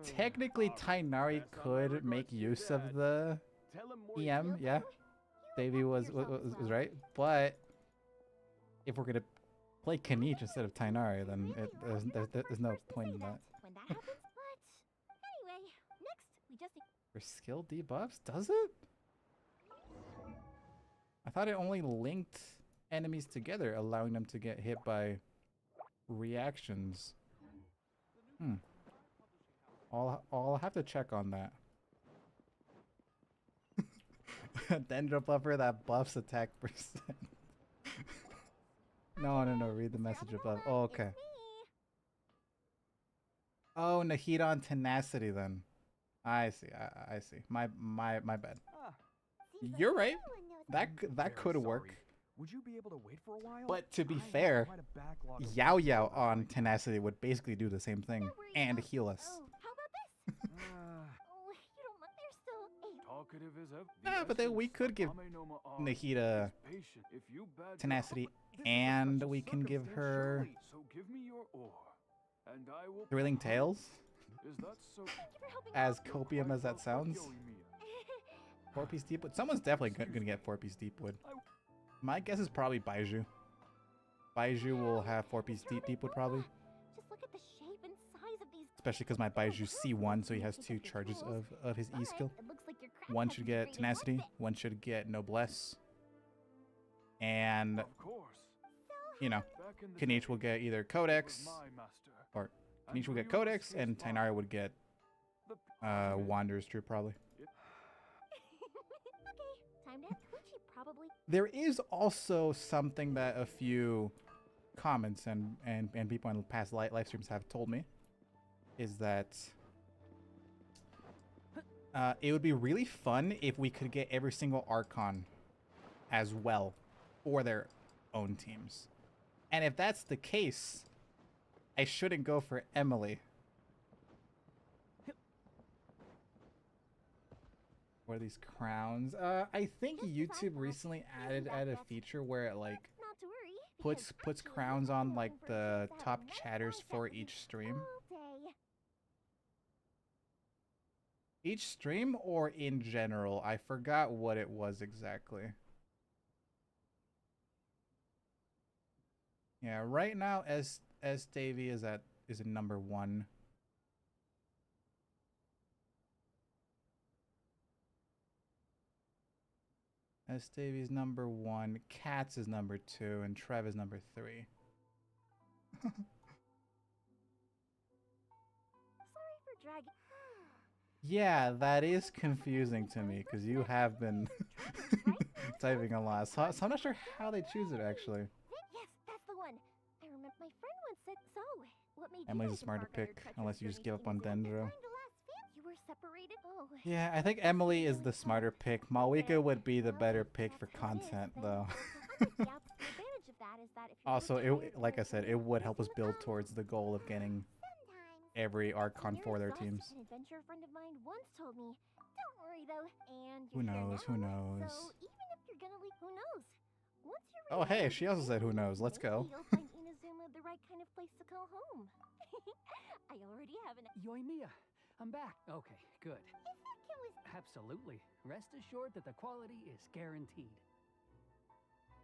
Speaker 1: Technically,
Speaker 8: Alright,
Speaker 1: Tainari
Speaker 8: pass on my
Speaker 1: could
Speaker 8: regards
Speaker 1: make
Speaker 8: to your
Speaker 1: use of
Speaker 8: dad.
Speaker 1: the
Speaker 8: Tell him
Speaker 1: EM,
Speaker 8: Morihiko-
Speaker 1: yeah. Davey was right, but if we're gonna play Kanich instead of Tainari, then there's no point in that.
Speaker 6: When that happens, but anyway, next we just.
Speaker 1: For skill debuffs, does it? I thought it only linked enemies together, allowing them to get hit by reactions. I'll have to check on that. Dendro buffer that buffs attack percent. No, read the message above. Oh, okay. Oh, Nahida on tenacity then. I see. I see. My bad. You're right. That could work.
Speaker 5: Would you be able to wait for a while?
Speaker 1: But to be
Speaker 5: I have
Speaker 1: fair,
Speaker 5: quite a backlog of
Speaker 1: Yao
Speaker 5: work
Speaker 1: Yao
Speaker 5: to do
Speaker 1: on
Speaker 5: right
Speaker 1: tenacity would basically do the same thing and heal us.
Speaker 6: Oh, how about this?
Speaker 5: now.
Speaker 6: Oh, you don't mind. There's still a.
Speaker 3: Talkative is of
Speaker 1: Ah, but then we could give Nahida tenacity, and we can give her
Speaker 3: So give me your ore.
Speaker 8: And I will
Speaker 1: Thrilling Tales?
Speaker 8: Is that so?
Speaker 1: As copium as that sounds. 4-piece Deepwood? Someone's definitely gonna get 4-piece Deepwood. My guess is probably Baiju. Baiju will have 4-piece Deepwood probably.
Speaker 6: Just look at the shape and size of these.
Speaker 1: Especially because my Baiju's C1, so he has 2 charges of his E skill.
Speaker 6: It looks like your craft
Speaker 1: One
Speaker 6: has
Speaker 1: should
Speaker 6: been
Speaker 1: get
Speaker 6: graded
Speaker 1: Tenacity,
Speaker 6: worth it.
Speaker 1: one should get Noblesse. And,
Speaker 8: Of course.
Speaker 1: you know,
Speaker 8: Back in the
Speaker 1: Kanish
Speaker 8: day,
Speaker 1: will get either
Speaker 8: he was
Speaker 1: Codex,
Speaker 8: my master.
Speaker 1: or
Speaker 8: And
Speaker 1: Kanish will get
Speaker 8: Ryu was
Speaker 1: Codex,
Speaker 8: his
Speaker 1: and
Speaker 8: father.
Speaker 1: Tainara would get
Speaker 8: The
Speaker 1: Wanderer's Troop probably.
Speaker 6: Okay, time to have Coochie probably.
Speaker 1: There is also something that a few comments and people in past live streams have told me, is that it would be really fun if we could get every single Archon as well for their own teams. And if that's the case, I shouldn't go for Emily. What are these crowns? I think YouTube recently added a feature where it like
Speaker 6: Not to worry.
Speaker 1: puts
Speaker 6: because Coochie
Speaker 1: crowns
Speaker 6: was
Speaker 1: on like
Speaker 6: looking for
Speaker 1: the
Speaker 6: just that
Speaker 1: top
Speaker 6: nice
Speaker 1: chatters
Speaker 6: voice
Speaker 1: for
Speaker 6: acting
Speaker 1: each stream.
Speaker 6: all day.
Speaker 1: Each stream or in general? I forgot what it was exactly. Yeah, right now S Davy is at number 1. S Davy's number 1, Katz is number 2, and Trev is number 3.
Speaker 6: Sorry for dragging.
Speaker 1: Yeah, that is confusing to me because you have been typing a lot. So I'm not sure how they choose it actually.
Speaker 6: Yes, that's the one. I remember my friend once said so. What made
Speaker 1: Emily's
Speaker 6: you
Speaker 1: a smarter
Speaker 6: embark on your
Speaker 1: pick,
Speaker 6: treacherous
Speaker 1: unless you just
Speaker 6: journey
Speaker 1: give up on
Speaker 6: seems like the
Speaker 1: Dendro.
Speaker 6: time to last fan- You were separated. Oh.
Speaker 1: Yeah, I think Emily is the smarter pick. Malwika would be the better pick for content, though.
Speaker 6: The advantage of that is that if you're
Speaker 1: Also,
Speaker 6: really tired
Speaker 1: like I
Speaker 6: of
Speaker 1: said, it would help us build towards the goal of getting
Speaker 6: sometimes
Speaker 1: every Archon
Speaker 6: when
Speaker 1: for
Speaker 6: you're
Speaker 1: their teams.
Speaker 6: exhausted, an adventurer friend of mine once told me, "Don't worry though." And
Speaker 1: Who
Speaker 6: you're here
Speaker 1: knows? Who
Speaker 6: now,
Speaker 1: knows?
Speaker 6: So even if you're gonna leave, who knows? Once you're
Speaker 1: Oh,
Speaker 6: ready
Speaker 1: hey,
Speaker 6: to
Speaker 1: she also said, "Who
Speaker 6: leave,
Speaker 1: knows?" Let's go.
Speaker 6: maybe you'll find Inazuma the right kind of place to call home. I already have an.
Speaker 3: Yoimiya, I'm back. Okay, good.
Speaker 6: If that kid was
Speaker 3: Absolutely. Rest assured that the quality is guaranteed.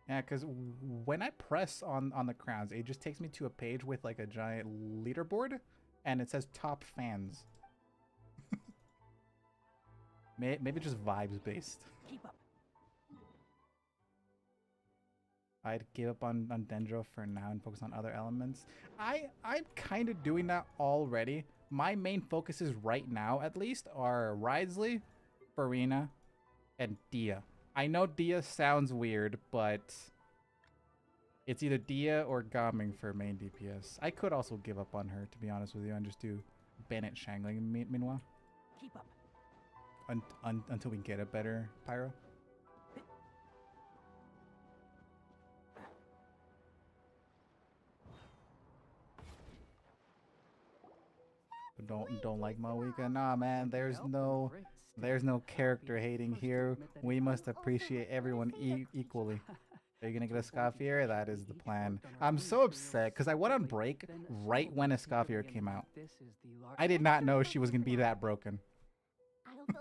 Speaker 1: Yeah, because when I press on the crowns, it just takes me to a page with like a giant leaderboard, and it says top fans. Maybe just vibes based.
Speaker 3: Keep up.
Speaker 1: I'd give up on Dendro for now and focus on other elements. I'm kind of doing that already. My main focuses right now, at least, are Ridesley, Farina, and Dia. I know Dia sounds weird, but it's either Dia or Gaming for main DPS. I could also give up on her, to be honest with you, and just do Bennett Shangling meanwhile.
Speaker 3: Keep up.
Speaker 1: Until we get a better Pyro. Don't like Malwika. Nah, man. There's no character hating here. We must appreciate everyone equally. Are you gonna get a Escoffier? That is the plan. I'm so upset because I went on break right when Escoffier came out. I did not know she was gonna be that broken.
Speaker 6: I'll go.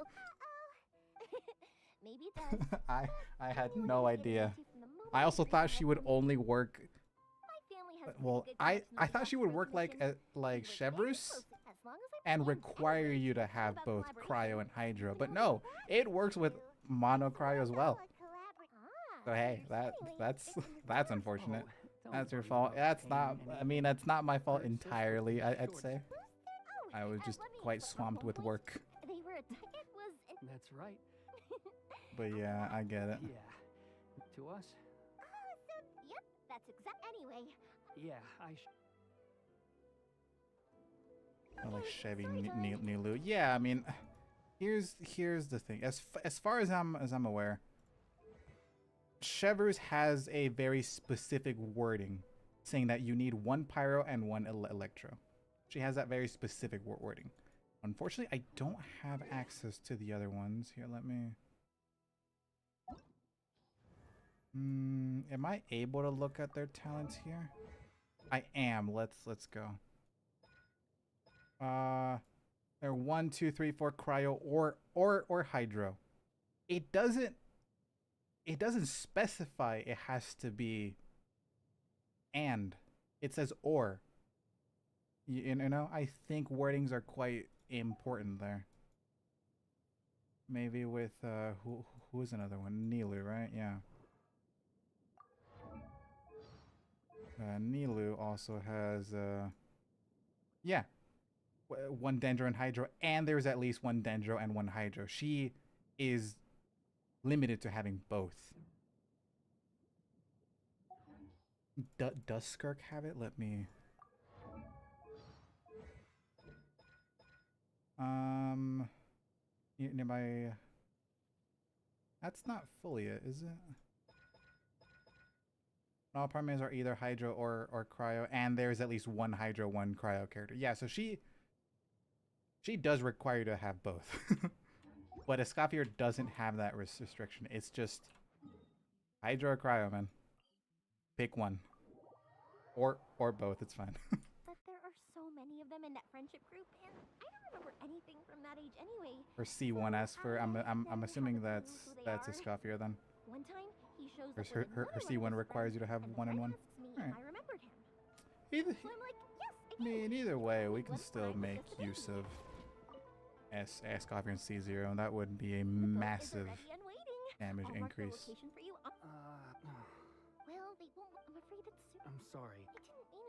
Speaker 6: Maybe it does.
Speaker 1: I had no idea. I also thought she would only work. Well, I thought she would work like Chevrus and require you to have both Cryo and Hydro, but no, it works with Mono Cryo as well. So hey, that's unfortunate. That's your fault. That's not. I mean, that's not my fault entirely. I'd say. I was just quite swamped with work.
Speaker 6: They were a it was.
Speaker 3: That's right.
Speaker 1: But yeah, I get it.
Speaker 3: Yeah. To us?
Speaker 6: Yep, that's exact. Anyway.
Speaker 3: Yeah,
Speaker 1: I like Chevy Nilu. Yeah, I mean, here's the thing. As far as I'm aware, Chevrus has a very specific wording saying that you need 1 Pyro and 1 Electro. She has that very specific wording. Unfortunately, I don't have access to the other ones. Here, let me. Am I able to look at their talents here? I am. Let's go. They're 1, 2, 3, 4 cryo or hydro. It doesn't specify it has to be and. It says or. You know, I think wordings are quite important there. Maybe with who's another one? Nilu, right? Yeah. Nilu also has yeah, one Dendro and Hydro, and there's at least one Dendro and one Hydro. She is limited to having both. Does Skirk have it? Let me. Nearby. That's not fully it, is it? All primaries are either Hydro or Cryo, and there's at least one Hydro, one Cryo character. Yeah, so she does require you to have both. But Escoffier doesn't have that restriction. It's just Hydro or Cryo, man. Pick one. Or both, it's fine.
Speaker 4: But there are so many of them in that friendship group, and I don't remember anything from that age anyway.
Speaker 1: Or C1S for I'm assuming that's Escoffier then.
Speaker 4: One time he shows
Speaker 1: Her C1 requires you to have one and one. Alright.
Speaker 4: I remembered him.
Speaker 1: Either,
Speaker 4: So I'm like, yes,
Speaker 1: I mean, either way, we can still make use of Escoffier and C0, and that would be a massive damage increase.
Speaker 6: Well, they won't. I'm afraid it's soon.
Speaker 3: I'm sorry.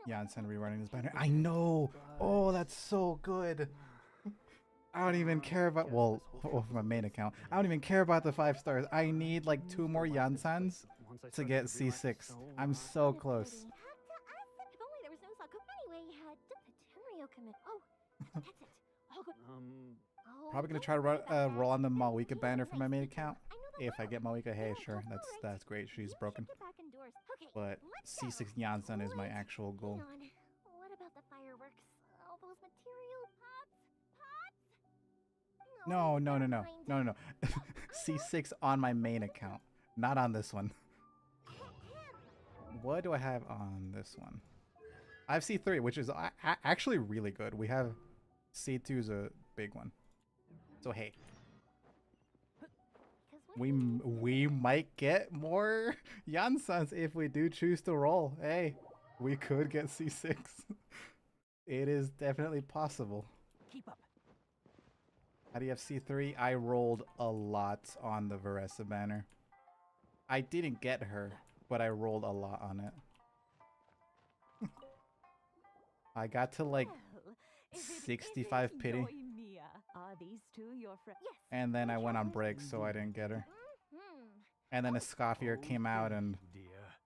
Speaker 1: Janssen rerunning this banner. I know! Oh, that's so good! I don't even care about, well, for my main account, I don't even care about the 5 stars. I need like 2 more Janssens to get C6. I'm so close.
Speaker 4: If only there was no Sakup anyway. Tenryo commit. Oh, that's it. Oh, good.
Speaker 1: Probably gonna try to roll on the Malwika banner for my main account. If I get Malwika, hey, sure, that's great. She's broken. But C6 Janssen is my actual goal.
Speaker 4: What about the fireworks? All those material pots?
Speaker 1: No. C6 on my main account, not on this one. What do I have on this one? I have C3, which is actually really good. We have C2 is a big one. So hey, we might get more Janssens if we do choose to roll. Hey, we could get C6. It is definitely possible.
Speaker 2: Keep up.
Speaker 1: How do you have C3? I rolled a lot on the Veressa banner. I didn't get her, but I rolled a lot on it. I got to like 65 pity.
Speaker 7: Are these two your friends?
Speaker 4: Yes.
Speaker 1: And then I went on break, so I didn't get her. And then Escoffier came out and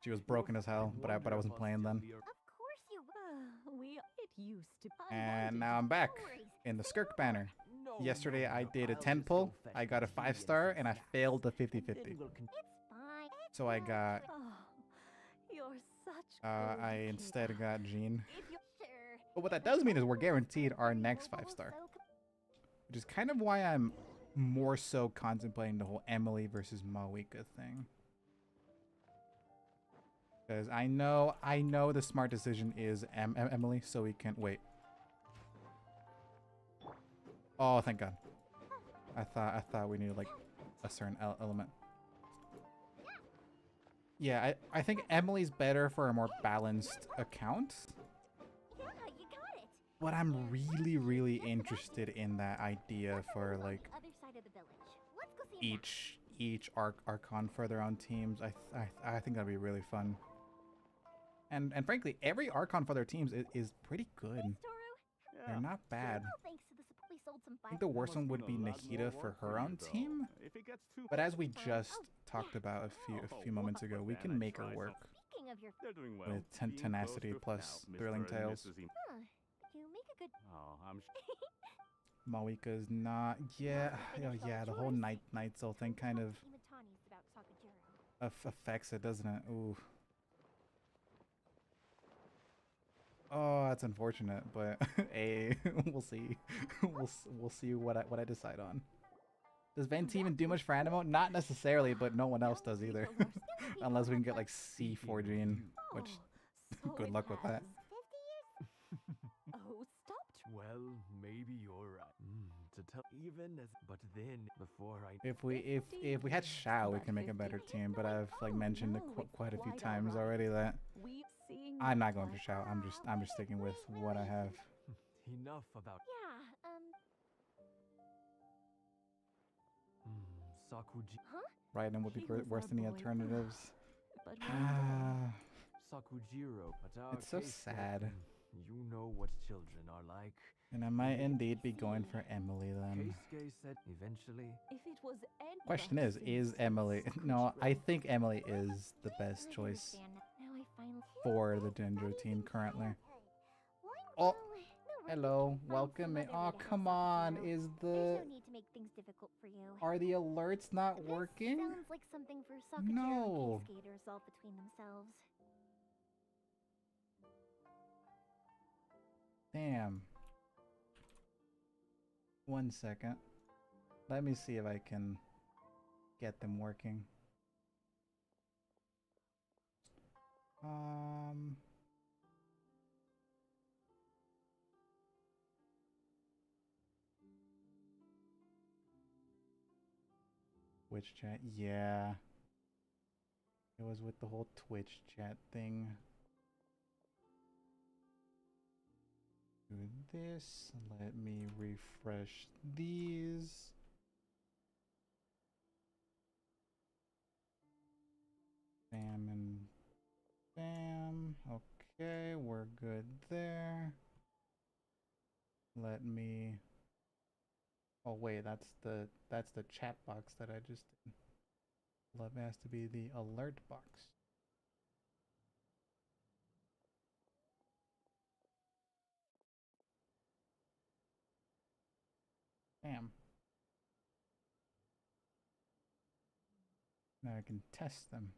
Speaker 1: she was broken as hell, but I wasn't playing then.
Speaker 4: Of course you will.
Speaker 7: It used to.
Speaker 1: And now I'm back in the Skirk banner. Yesterday I did a 10 pull, I got a 5 star, and I failed the 50-50.
Speaker 4: It's fine.
Speaker 1: So I got,
Speaker 7: You're such.
Speaker 1: I instead got Jean.
Speaker 4: If you're sure.
Speaker 1: But what that does mean is we're guaranteed our next 5 star. Which is kind of why I'm more so contemplating the whole Emily versus Malwika thing. Because I know the smart decision is Emily, so we can wait. Oh, thank God. I thought we needed like a certain element. Yeah, I think Emily's better for a more balanced account.
Speaker 4: Yeah, you got it.
Speaker 1: But I'm really interested in that idea for like
Speaker 4: Other side of the village. Let's go see
Speaker 1: each Archon for their own teams. I think that'd be really fun. And frankly, every Archon for their teams is pretty good. They're not bad.
Speaker 4: Thanks to the support, we sold some
Speaker 1: I think the worst one would be Nahida for her own team. But as we just talked about a few moments ago, we can make her work
Speaker 4: Speaking of your,
Speaker 8: They're doing well.
Speaker 1: with tenacity plus thrilling tales.
Speaker 4: you make a good.
Speaker 8: Oh, I'm
Speaker 1: Malwika's not. Yeah, the whole night soul thing kind of
Speaker 4: Imatani's about Sakajiro.
Speaker 1: affects it, doesn't it? Ooh. Oh, that's unfortunate, but we'll see. we'll see what I decide on. Does Venti even do much for Animo? Not necessarily, but no one else does either. Unless we can get like C4 Gene, which good luck with that.
Speaker 7: Oh, stopped.
Speaker 8: well.
Speaker 10: maybe you're right. To tell even as but then before I
Speaker 1: If we had Shao, we can make a better team. But I've like mentioned it quite a few times already that I'm not going for Shao. I'm just sticking with what I have.
Speaker 10: enough about
Speaker 6: Yeah,
Speaker 10: Sakuji
Speaker 1: Raiden would be
Speaker 7: He was
Speaker 1: worse
Speaker 7: our
Speaker 1: than the
Speaker 7: boy.
Speaker 1: alternatives.
Speaker 7: But
Speaker 1: Ah,
Speaker 10: Sakujiro. But
Speaker 1: it's so sad.
Speaker 10: You know what children are like.
Speaker 1: And I might indeed be going for Emily then.
Speaker 10: Keisuke said eventually.
Speaker 7: if it was any
Speaker 1: Question is Emily? No, I think Emily is the best choice for the Denjo team currently. Oh, hello, welcome. Oh, come on. Is
Speaker 6: There's
Speaker 1: the
Speaker 6: no need to make things difficult for you.
Speaker 1: are the alerts not working?
Speaker 6: Sounds like something for Sakujiro
Speaker 1: No.
Speaker 6: and Keisuke to resolve between themselves.
Speaker 1: Damn. 1 second. Let me see if I can get them working. Twitch chat, yeah. It was with the whole Twitch chat thing. Do this. Let me refresh these. Bam and bam. Okay, we're good there. Let me. Oh wait, that's the chat box that I just did. Love has to be the alert box. Bam. Now I can test them.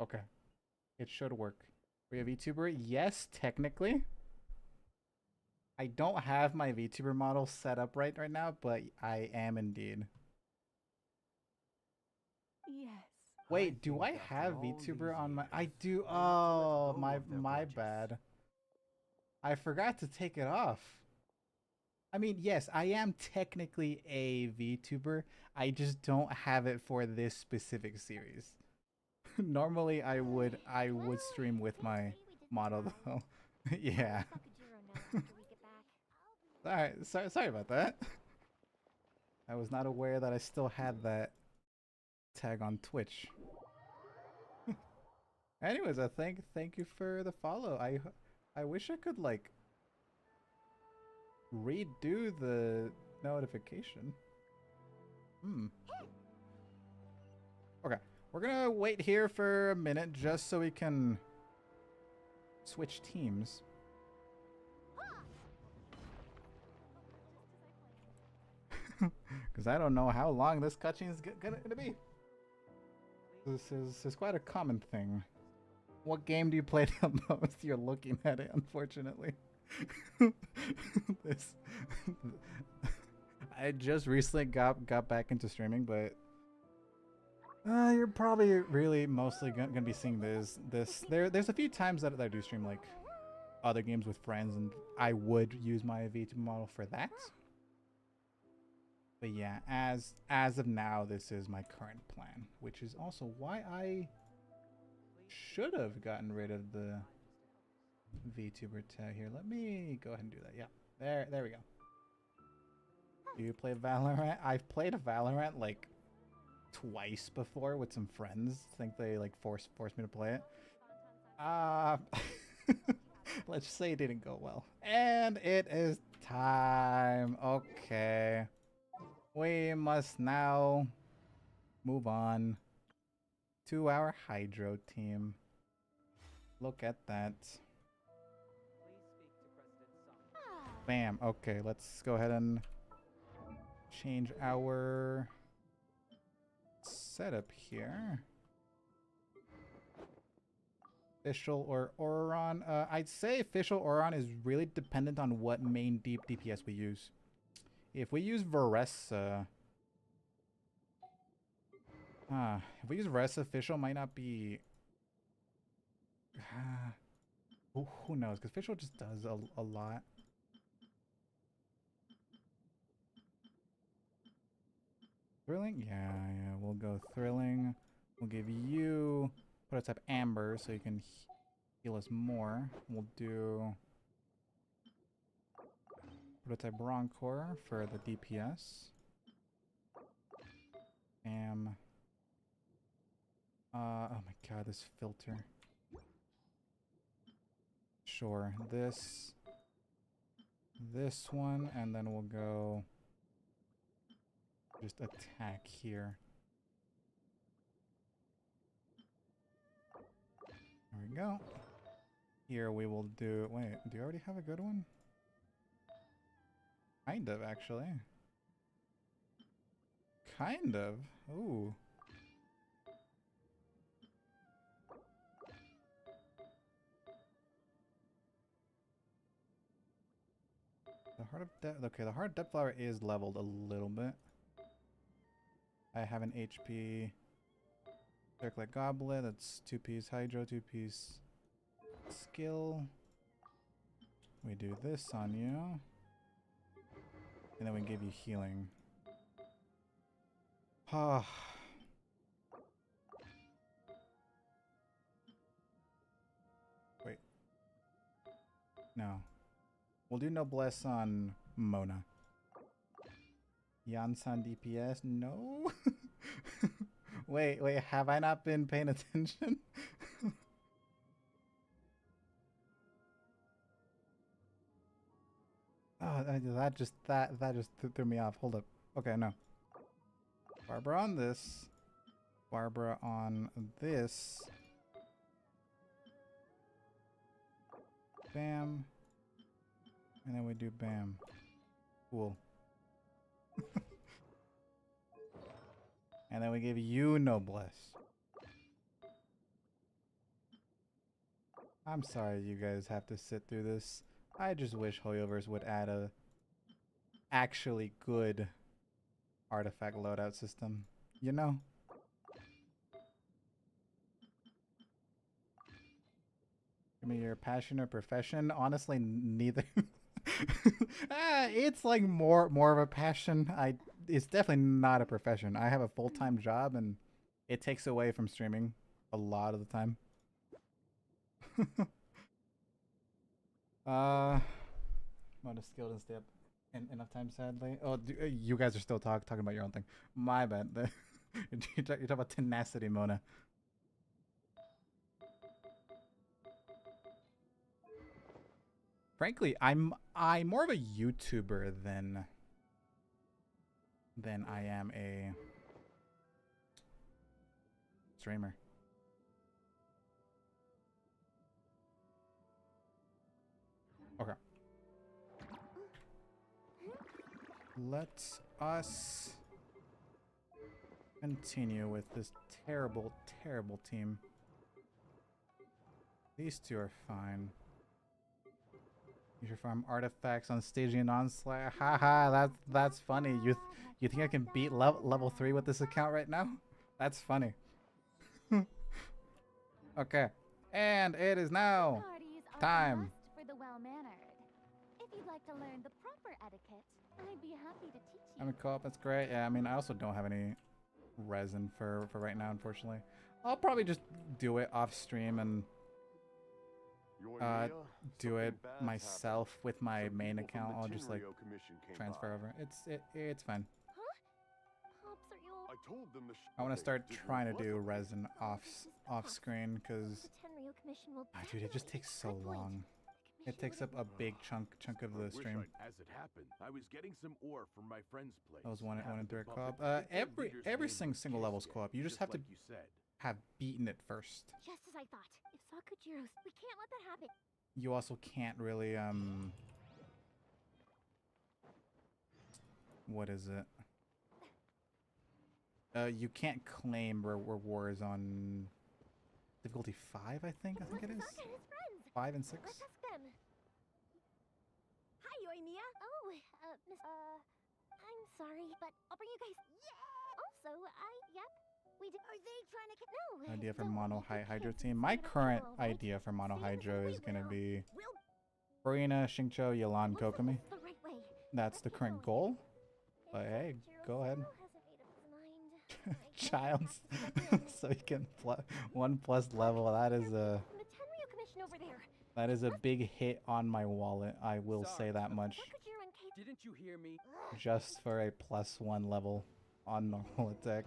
Speaker 1: Okay. It should work. We have VTuber? Yes, technically. I don't have my VTuber model set up right now, but I am indeed.
Speaker 7: Yes.
Speaker 1: Wait, do I have VTuber on my... I do... Oh, my bad. I forgot to take it off. I mean, yes, I am technically a VTuber. I just don't have it for this specific series. Normally, I would stream with my model though. Yeah. Alright, sorry about that. I was not aware that I still had that tag on Twitch. Anyways, thank you for the follow. I wish I could like redo the notification. Okay, we're gonna wait here for a minute just so we can switch teams. Because I don't know how long this cutscene is gonna be. This is quite a common thing. What game do you play the most? You're looking at it, unfortunately. This I just recently got back into streaming, but you're probably really mostly gonna be seeing this. There's a few times that I do stream like other games with friends, and I would use my VTuber model for that. But yeah, as of now, this is my current plan, which is also why I should have gotten rid of the VTuber tag here. Let me go ahead and do that. Yeah, there we go. Do you play Valorant? I've played Valorant like twice before with some friends. I think they like forced me to play it. Let's say it didn't go well. And it is time. Okay. We must now move on to our Hydro team. Look at that. Bam. Okay, let's go ahead and change our setup here. Official or Auron? I'd say official Auron is really dependent on what main deep DPS we use. If we use Varessa... if we use Varessa, official might not be... who knows? Because official just does a lot. Thrilling? Yeah, we'll go thrilling. We'll give you prototype amber so you can heal us more. We'll do prototype Broncore for the DPS. Bam. Oh my god, this filter. Sure, this one, and then we'll go just attack here. There we go. Here we will do, wait, do you already have a good one? Kind of, actually. Kind of. Ooh. The Heart of Depth. Okay, the Heart of Depth Flower is leveled a little bit. I have an HP Circlet Goblet. That's 2-piece Hydro, 2-piece skill. We do this on you. And then we give you healing. Ah. Wait. No. We'll do Noblesse on Mona. Yansan DPS? No? wait, have I not been paying attention? Oh, that just threw me off. Hold up. Okay, no. Barbara on this. Barbara on this. Bam. And then we do bam. Cool. And then we give you Noblesse. I'm sorry you guys have to sit through this. I just wish Hoyoverse would add a actually good artifact loadout system. You know? Give me your passion or profession. Honestly, neither. It's like more of a passion. It's definitely not a profession. I have a full-time job and it takes away from streaming a lot of the time. Not as skilled and stay up enough time, sadly. Oh, you guys are still talking about your own thing. My bad. You're talking about tenacity, Mona. Frankly, I'm more of a YouTuber than I am a streamer. Okay. Let us continue with this terrible, terrible team. These two are fine. You should farm artifacts on Stygian Onslaught. Haha, that's funny. You think I can beat level 3 with this account right now? That's funny. Okay. And it is now time.
Speaker 6: For the well-mannered. If you'd like to learn the proper etiquette, I'd be happy to teach you.
Speaker 1: I'm a co-op, that's great. Yeah, I mean, I also don't have any resin for right now, unfortunately. I'll probably just do it off stream and do it myself with my main account. I'll just like transfer over. It's fine. I want to start trying to do resin off screen because dude, it just takes so long. It takes up a big chunk of the stream.
Speaker 8: As it happened, I was getting some ore from my friend's place.
Speaker 1: That was one and third co-op. Every single level's co-op. You just have to have beaten it first.
Speaker 6: Just as I thought. If Sakujiro's, we can't let that happen.
Speaker 1: You also can't really what is it? You can't claim rewards on difficulty 5, I think it is. 5 and 6.
Speaker 6: Let's ask them. Hi, Yoimiya. Oh, I'm sorry, but I'll bring you guys. Yeah. Also, yep. We do. Are they trying to? No.
Speaker 1: Idea for Mono Hydro team. My current idea for Mono Hydro is gonna be Farina, Xingqiu, Yelan, Kokomi. That's the current goal. But hey, go ahead. child's so you can 1+ level. That is a
Speaker 6: From the Tenryu Commission over there.
Speaker 1: that is a big hit on my wallet. I will say that much.
Speaker 6: Bakujiro and Kate.
Speaker 8: Didn't you hear me?
Speaker 1: Just for a +1 level on normal attack.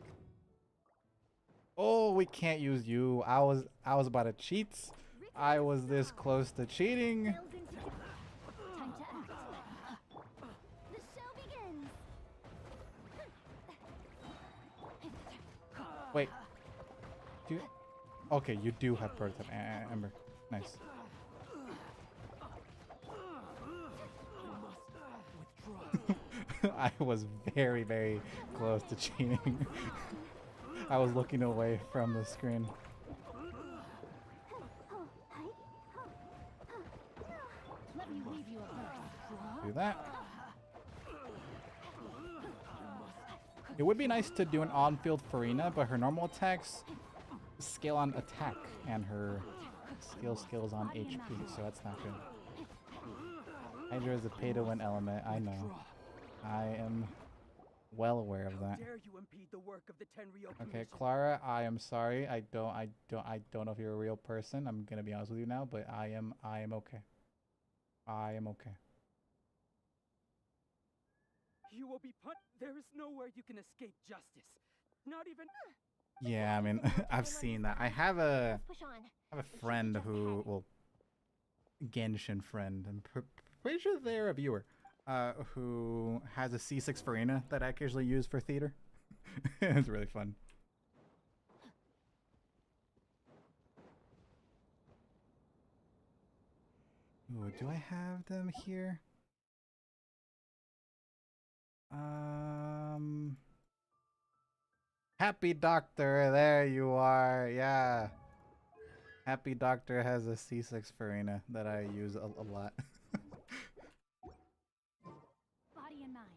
Speaker 1: Oh, we can't use you. I was about to cheat. I was this close to cheating.
Speaker 6: Time to act. The show begins.
Speaker 1: Wait. Do you, okay, you do have prototype, Ember. Nice. I was very, very close to cheating. I was looking away from the screen.
Speaker 6: Let me leave you a verse.
Speaker 1: Do that. It would be nice to do an on-field Farina, but her normal attacks scale on attack, and her skills on HP, so that's not good. Hydra is a pay-to-win element. I know. I am well aware of that.
Speaker 2: Dare you impede the work of the Tenryu
Speaker 1: Okay,
Speaker 2: Commission?
Speaker 1: Clara, I am sorry. I don't know if you're a real person. I'm gonna be honest with you now, but I am okay. I am okay.
Speaker 2: You will be put. There is nowhere you can escape justice. Not even.
Speaker 1: Yeah, I mean, I've seen that. I have a
Speaker 6: Push on.
Speaker 1: friend who, well, Genshin friend. I'm pretty sure they're a viewer. Who has a C6 Farina that I occasionally use for theater. It's really fun. Ooh, do I have them here? Happy Doctor, there you are. Yeah. Happy Doctor has a C6 Farina that I use a lot.
Speaker 6: Body and mind.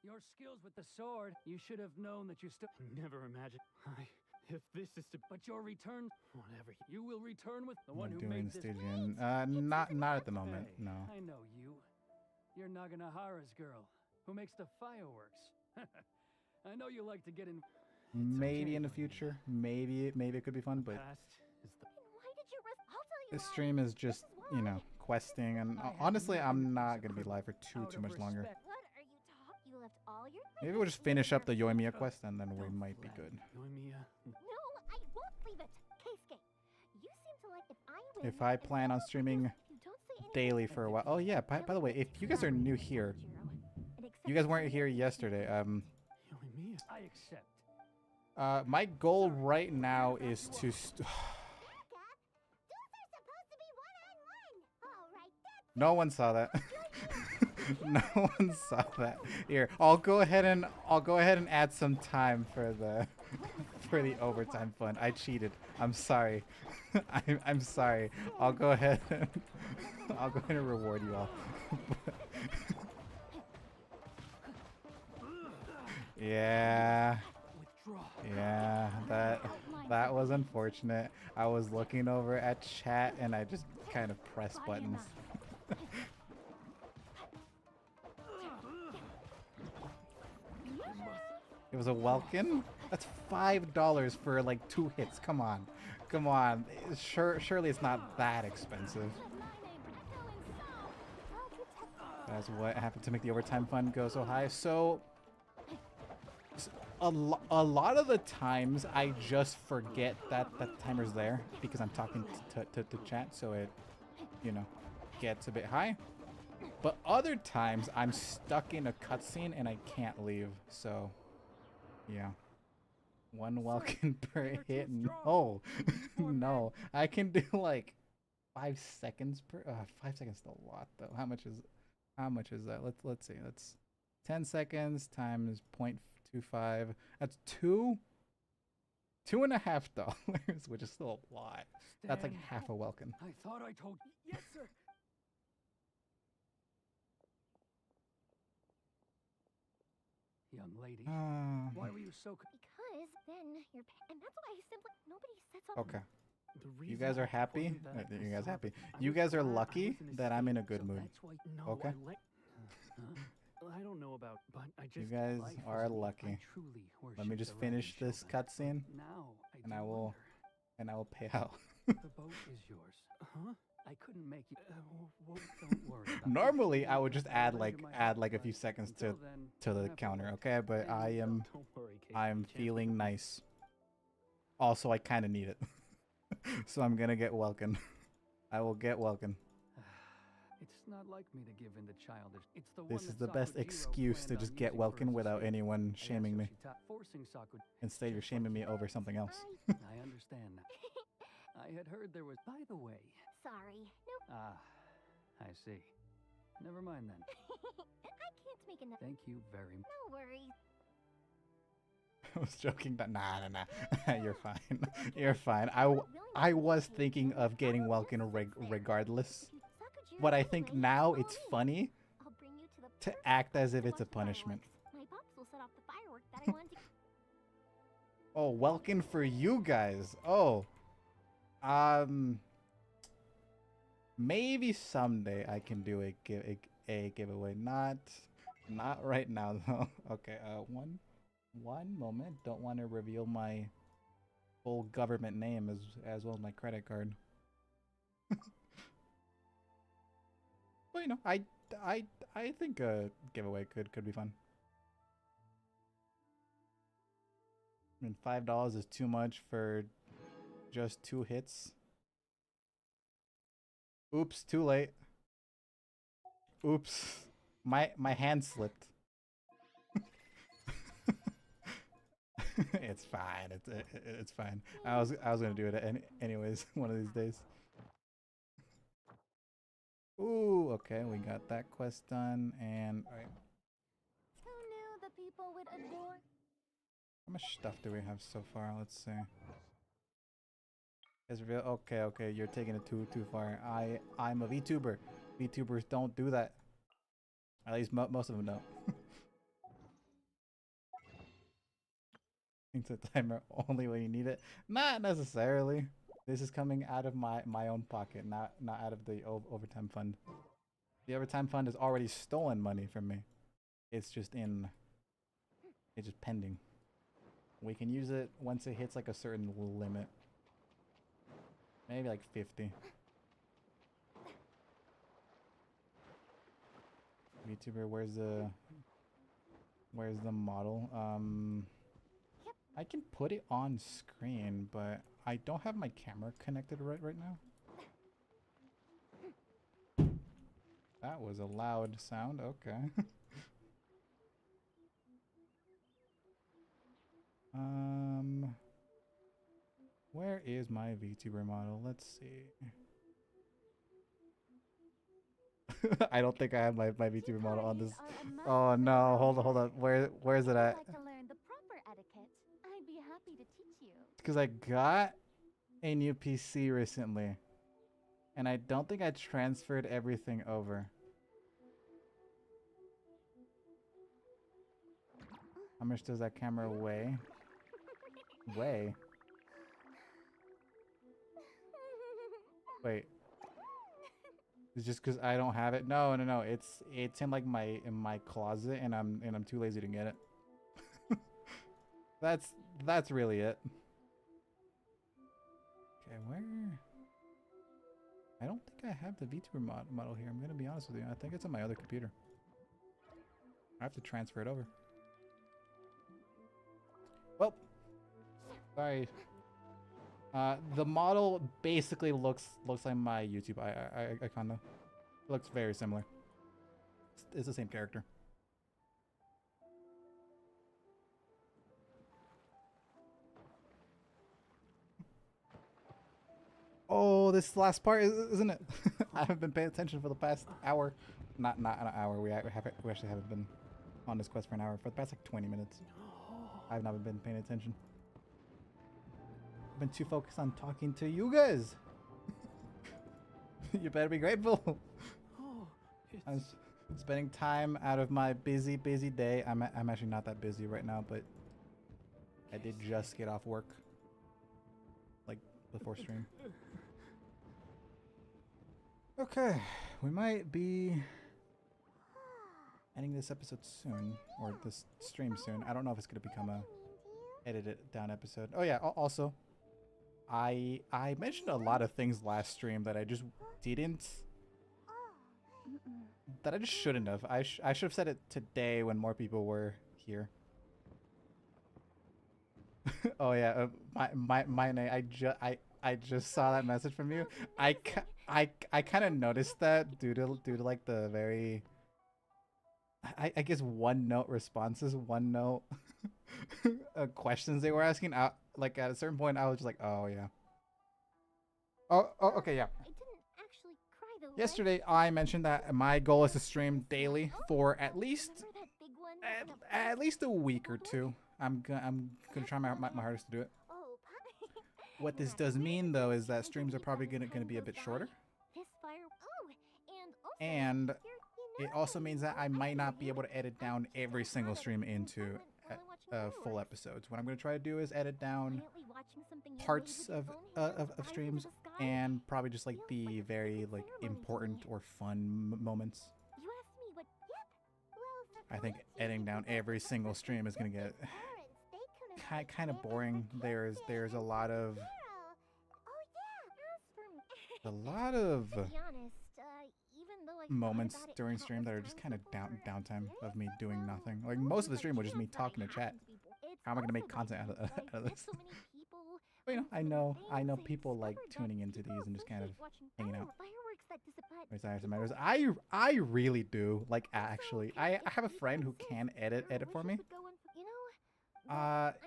Speaker 3: Your skills with the sword, you should have known that you still.
Speaker 10: Never imagined. If this is to.
Speaker 3: But your return,
Speaker 10: Whatever.
Speaker 3: you will return with the
Speaker 1: I'm
Speaker 3: one who
Speaker 1: doing
Speaker 3: made this.
Speaker 1: Stygian. Not at the moment.
Speaker 3: Hey,
Speaker 1: No.
Speaker 3: I know you. You're Naganahara's girl, who makes the fireworks. I know you like to get in.
Speaker 1: Maybe
Speaker 10: okay,
Speaker 1: in the
Speaker 10: Yoimiya.
Speaker 1: future. Maybe it could be fun, but
Speaker 10: Past is the.
Speaker 6: And why did you risk? I'll tell you
Speaker 1: this
Speaker 6: why.
Speaker 1: stream is just, you know, questing, and honestly, I'm not gonna be live for too much longer.
Speaker 6: What are you talking? You left all your.
Speaker 1: Maybe we'll just finish up the Yoimiya quest, and then we might be good.
Speaker 10: Yoimiya.
Speaker 6: No, I won't leave it. Keisuke, you seem to like if I win.
Speaker 1: If I plan on streaming
Speaker 6: you don't say anything.
Speaker 1: daily for a while. Oh yeah, by the way, if you guys are new here, you guys weren't here yesterday.
Speaker 10: Yoimiya.
Speaker 3: I accept.
Speaker 1: My goal right now is to.
Speaker 6: Duels are supposed to be one-on-one. All right, that's
Speaker 1: No one saw that. No one saw that. Here, I'll go ahead and add some time for the overtime fun. I cheated. I'm sorry. I'm sorry. I'll go ahead and reward you all. Yeah. Yeah, that was unfortunate. I was looking over at chat and I just kind of pressed buttons. It was a Welkin? That's $5 for like 2 hits. Come on. Come on. Surely it's not that expensive. That's what happened to make the overtime fund go so high. So a lot of the times I just forget that timer's there because I'm talking to chat, so it, you know, gets a bit high. But other times I'm stuck in a cutscene and I can't leave, so yeah. 1 Welkin per hit. No. No. I can do like 5 seconds per 5 seconds is a lot though. How much is that? Let's see. That's 10 seconds times 0.25. That's $2.50, which is still a lot. That's like half a Welkin.
Speaker 3: I thought I told. Yes, sir. Young lady, why were you so?
Speaker 6: because then you're. And that's why I simply. Nobody sets up.
Speaker 1: Okay.
Speaker 10: The
Speaker 1: You
Speaker 10: reason
Speaker 1: guys are
Speaker 10: I
Speaker 1: happy?
Speaker 10: wasn't that
Speaker 1: You guys
Speaker 10: bizarre,
Speaker 1: happy?
Speaker 10: I
Speaker 1: You
Speaker 10: was
Speaker 1: guys are
Speaker 10: glad I
Speaker 1: lucky
Speaker 10: was in a
Speaker 1: that I'm in a
Speaker 10: state,
Speaker 1: good
Speaker 10: so
Speaker 1: mood.
Speaker 10: that's why- no,
Speaker 1: Okay.
Speaker 10: I
Speaker 3: I don't know about, but I just
Speaker 1: You guys
Speaker 3: life
Speaker 1: are
Speaker 3: is- I
Speaker 1: lucky.
Speaker 3: truly
Speaker 1: Let
Speaker 3: worship
Speaker 1: me just
Speaker 3: the
Speaker 1: finish
Speaker 3: Raven
Speaker 1: this
Speaker 3: Shogun.
Speaker 1: cutscene,
Speaker 3: Now
Speaker 1: and
Speaker 3: do
Speaker 1: I will
Speaker 3: wonder.
Speaker 1: pay out.
Speaker 3: The boat is yours. Huh? I couldn't make you. Don't worry about it.
Speaker 1: Normally, I would just
Speaker 3: I'll
Speaker 1: add
Speaker 3: lend you my
Speaker 1: like
Speaker 3: help,
Speaker 1: a few
Speaker 3: but
Speaker 1: seconds
Speaker 3: until then,
Speaker 1: to the
Speaker 3: have to
Speaker 1: counter,
Speaker 3: work.
Speaker 1: okay? But
Speaker 3: Hey,
Speaker 1: I am
Speaker 3: don't worry, Kate.
Speaker 1: I'm
Speaker 3: Chance
Speaker 1: feeling nice. Also, I kind of need it, so I'm gonna get Welkin. I will get Welkin.
Speaker 3: It's not like me to give in to childish. It's the
Speaker 1: This
Speaker 3: one
Speaker 1: is
Speaker 3: that
Speaker 1: the best
Speaker 3: Sakujiro
Speaker 1: excuse to
Speaker 3: planned
Speaker 1: just
Speaker 3: on
Speaker 1: get
Speaker 3: using for
Speaker 1: Welkin
Speaker 3: his
Speaker 1: without
Speaker 3: escape.
Speaker 1: anyone
Speaker 3: I asked
Speaker 1: shaming me
Speaker 3: Yoshita, forcing Saku.
Speaker 1: instead you're
Speaker 3: just
Speaker 1: shaming
Speaker 3: like
Speaker 1: me over something else.
Speaker 3: I understand now. I had heard there was. By the way.
Speaker 6: Sorry. Nope.
Speaker 3: Ah, I see. Never mind then.
Speaker 6: I can't make enough.
Speaker 3: Thank you very much.
Speaker 6: No worries.
Speaker 1: I was joking, but nah. You're fine. You're fine. I was thinking of getting Welkin regardless, but I think now it's funny
Speaker 6: I'll bring you to the
Speaker 1: to
Speaker 6: perfect
Speaker 1: act as if
Speaker 6: to
Speaker 1: it's a
Speaker 6: watch the
Speaker 1: punishment.
Speaker 6: fireworks. My pops will set off the fireworks that I want to.
Speaker 1: Oh, Welkin for you guys. Oh, maybe someday I can do a giveaway. Not right now though. Okay. One moment. Don't want to reveal my full government name as well as my credit card. But you know, I think a giveaway could be fun. I mean, $5 is too much for just 2 hits. Oops, too late. Oops, my hand slipped. It's fine. It's fine. I was gonna do it anyways one of these days. Ooh, okay, we got that quest done, and all right.
Speaker 6: Who knew the people would adore?
Speaker 1: How much stuff do we have so far? Let's see. It's real. Okay, you're taking it too far. I'm a VTuber. VTubers don't do that. At least most of them don't. Into timer only when you need it. Not necessarily. This is coming out of my own pocket, not out of the overtime fund. The overtime fund has already stolen money from me. It's just pending. We can use it once it hits like a certain limit. Maybe like 50. VTuber, where's the model? I can put it on screen, but I don't have my camera connected right now. That was a loud sound. Okay. Where is my VTuber model? Let's see. I don't think I have my VTuber model on this. Oh no, hold on. Where's it at?
Speaker 6: I'd like to learn the proper etiquette. I'd be happy to teach you.
Speaker 1: Because I got a new PC recently, and I don't think I transferred everything over. How much does that camera weigh? Wait. It's just because I don't have it. No. It's in like in my closet, and I'm too lazy to get it. That's really it. Okay, where? I don't think I have the VTuber model here. I'm gonna be honest with you. I think it's on my other computer. I have to transfer it over. Well, sorry. The model basically looks like my YouTube icon though. It looks very similar. It's the same character. Oh, this last part isn't it? I haven't been paying attention for the past hour. Not an hour. We actually haven't been on this quest for an hour. For the past like 20 minutes. I've not been paying attention. I've been too focused on talking to you guys. You better be grateful. I'm spending time out of my busy day. I'm actually not that busy right now, but I did just get off work, like before stream. Okay, we might be ending this episode soon, or this stream soon. I don't know if it's gonna become a edited down episode. Oh yeah, also, I mentioned a lot of things last stream that I just didn't, that I just shouldn't have. I should have said it today when more people were here. Oh yeah, my name. I just saw that message from you. I kind of noticed that due to like the very, I guess one note responses, one note questions they were asking. Like at a certain point, I was just like, oh yeah. Oh okay, yeah.
Speaker 6: I didn't actually cry though.
Speaker 1: Yesterday I mentioned that my goal is to stream daily for at least
Speaker 6: Remember that big one?
Speaker 1: at least a week or two. I'm gonna try my hardest to do it.
Speaker 6: Oh,
Speaker 1: What this does mean though is that streams are probably gonna be a bit shorter,
Speaker 6: This fire. Oh, and also.
Speaker 1: and
Speaker 6: you're
Speaker 1: it also means that I might not be able to edit down every single stream into full episodes. What I'm gonna try to do is edit down parts of streams and probably just like the very like important or fun moments.
Speaker 6: You asked me what. Yep. Well,
Speaker 1: I think editing down every single stream is gonna get kind of boring. There's a lot of
Speaker 6: Oh yeah. As for
Speaker 1: a lot of
Speaker 6: to be honest, even though I thought
Speaker 1: moments
Speaker 6: about it
Speaker 1: during
Speaker 6: countless
Speaker 1: stream that are just
Speaker 6: times
Speaker 1: kind of
Speaker 6: before,
Speaker 1: downtime of me
Speaker 6: there is
Speaker 1: doing
Speaker 6: no
Speaker 1: nothing. Like most of the
Speaker 6: good
Speaker 1: stream was just me
Speaker 6: chance that
Speaker 1: talking
Speaker 6: it
Speaker 1: to chat.
Speaker 6: happens before. It's
Speaker 1: How am I gonna make
Speaker 6: also
Speaker 1: content
Speaker 6: because
Speaker 1: out of
Speaker 6: I met
Speaker 1: this?
Speaker 6: so many people
Speaker 1: But, you know,
Speaker 6: who
Speaker 1: I
Speaker 6: did
Speaker 1: know
Speaker 6: things
Speaker 1: people
Speaker 6: and
Speaker 1: like
Speaker 6: discovered
Speaker 1: tuning
Speaker 6: that
Speaker 1: into
Speaker 6: people
Speaker 1: these and just kind of
Speaker 6: associate watching
Speaker 1: hanging out.
Speaker 6: fireworks that dissipate.
Speaker 1: Where's Iris and Matters? I really do like actually. I have a friend who can edit for me.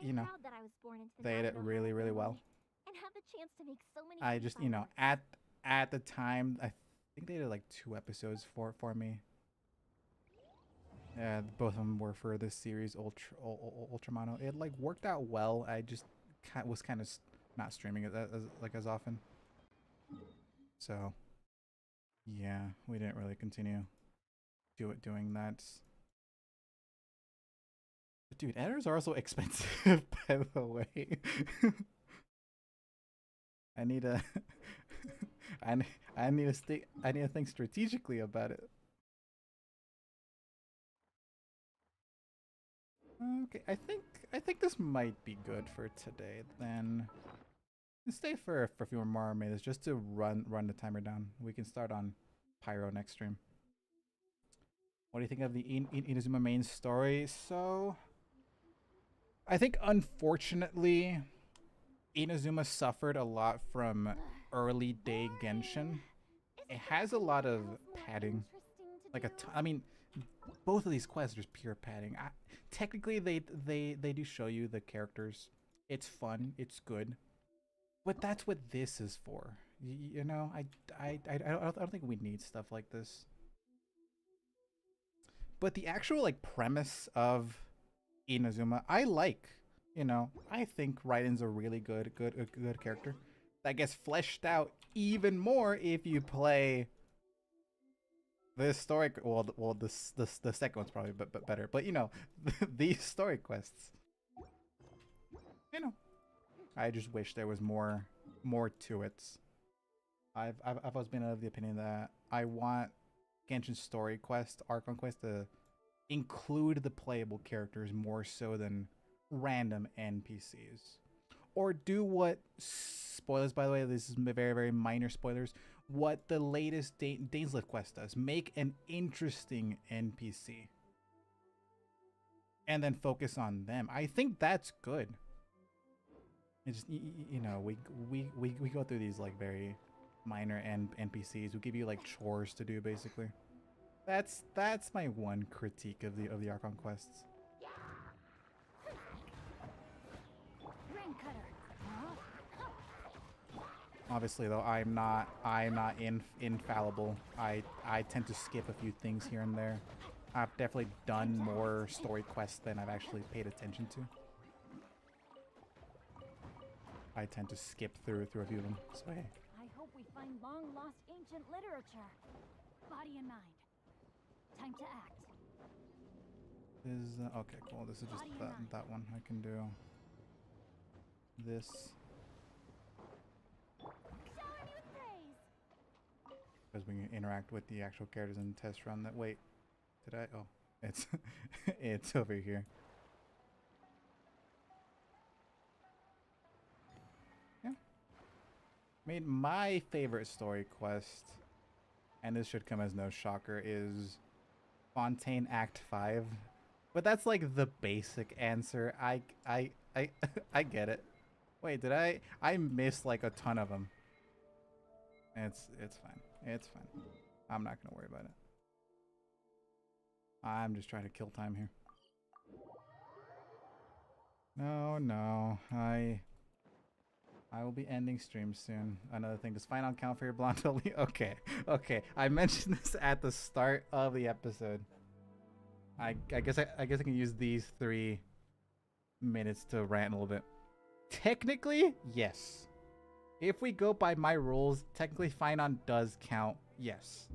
Speaker 1: You know,
Speaker 6: proud that I was born into the
Speaker 1: they edit
Speaker 6: Nagano
Speaker 1: really
Speaker 6: family
Speaker 1: well.
Speaker 6: and have the chance to make so many
Speaker 1: I
Speaker 6: pretty
Speaker 1: just, you know,
Speaker 6: fireworks.
Speaker 1: at the time, I think they did like 2 episodes for me. Yeah, both of them were for this series, UltraMono. It like worked out well. I just was kind of not streaming it as often. So, yeah, we didn't really continue doing that. But dude, editors are also expensive, by the way. I need to I need to think strategically about it. Okay, I think this might be good for today. Then let's stay for a few more minutes just to run the timer down. We can start on Pyro next stream. What do you think of the Inazuma main story? So, I think unfortunately, Inazuma suffered a lot from early day Genshin. It has a lot of padding, like I mean, both of these quests are just pure padding. Technically, they do show you the characters. It's fun. It's good. But that's what this is for. You know, I don't think we need stuff like this. But the actual like premise of Inazuma, I like. You know, I think Raiden's a really good character that gets fleshed out even more if you play this story. Well, the second one's probably but better. But you know, these story quests. You know, I just wish there was more to it. I've always been of the opinion that I want Genshin story quest, Archon quest to include the playable characters more so than random NPCs. Or do what, spoilers by the way, this is very, very minor spoilers, what the latest Dainslift quest does. Make an interesting NPC. And then focus on them. I think that's good. It's just, you know, we go through these like very minor NPCs. We give you like chores to do basically. That's my one critique of the Archon quests. Obviously though, I'm not infallible. I tend to skip a few things here and there. I've definitely done more story quests than I've actually paid attention to. I tend to skip through a few of them. So hey.
Speaker 11: I hope we find long lost ancient literature. Body and mind. Time to act.
Speaker 1: Is okay, cool. This is just that one. I can do this. Because we can interact with the actual characters in the test run. That wait, did I? Oh, It's it's over here. Yeah. I mean, my favorite story quest, and this should come as no shocker, is Fontaine Act 5. But that's like the basic answer. I get it. Wait, did I missed like a ton of them. It's fine. It's fine. I'm not gonna worry about it. I'm just trying to kill time here. No. I will be ending stream soon. Another thing, does Final count for your blonde only? Okay. I mentioned this at the start of the episode. I guess I can use these 3 minutes to rant a little bit. Technically, yes. If we go by my rules, technically Finon does count, yes.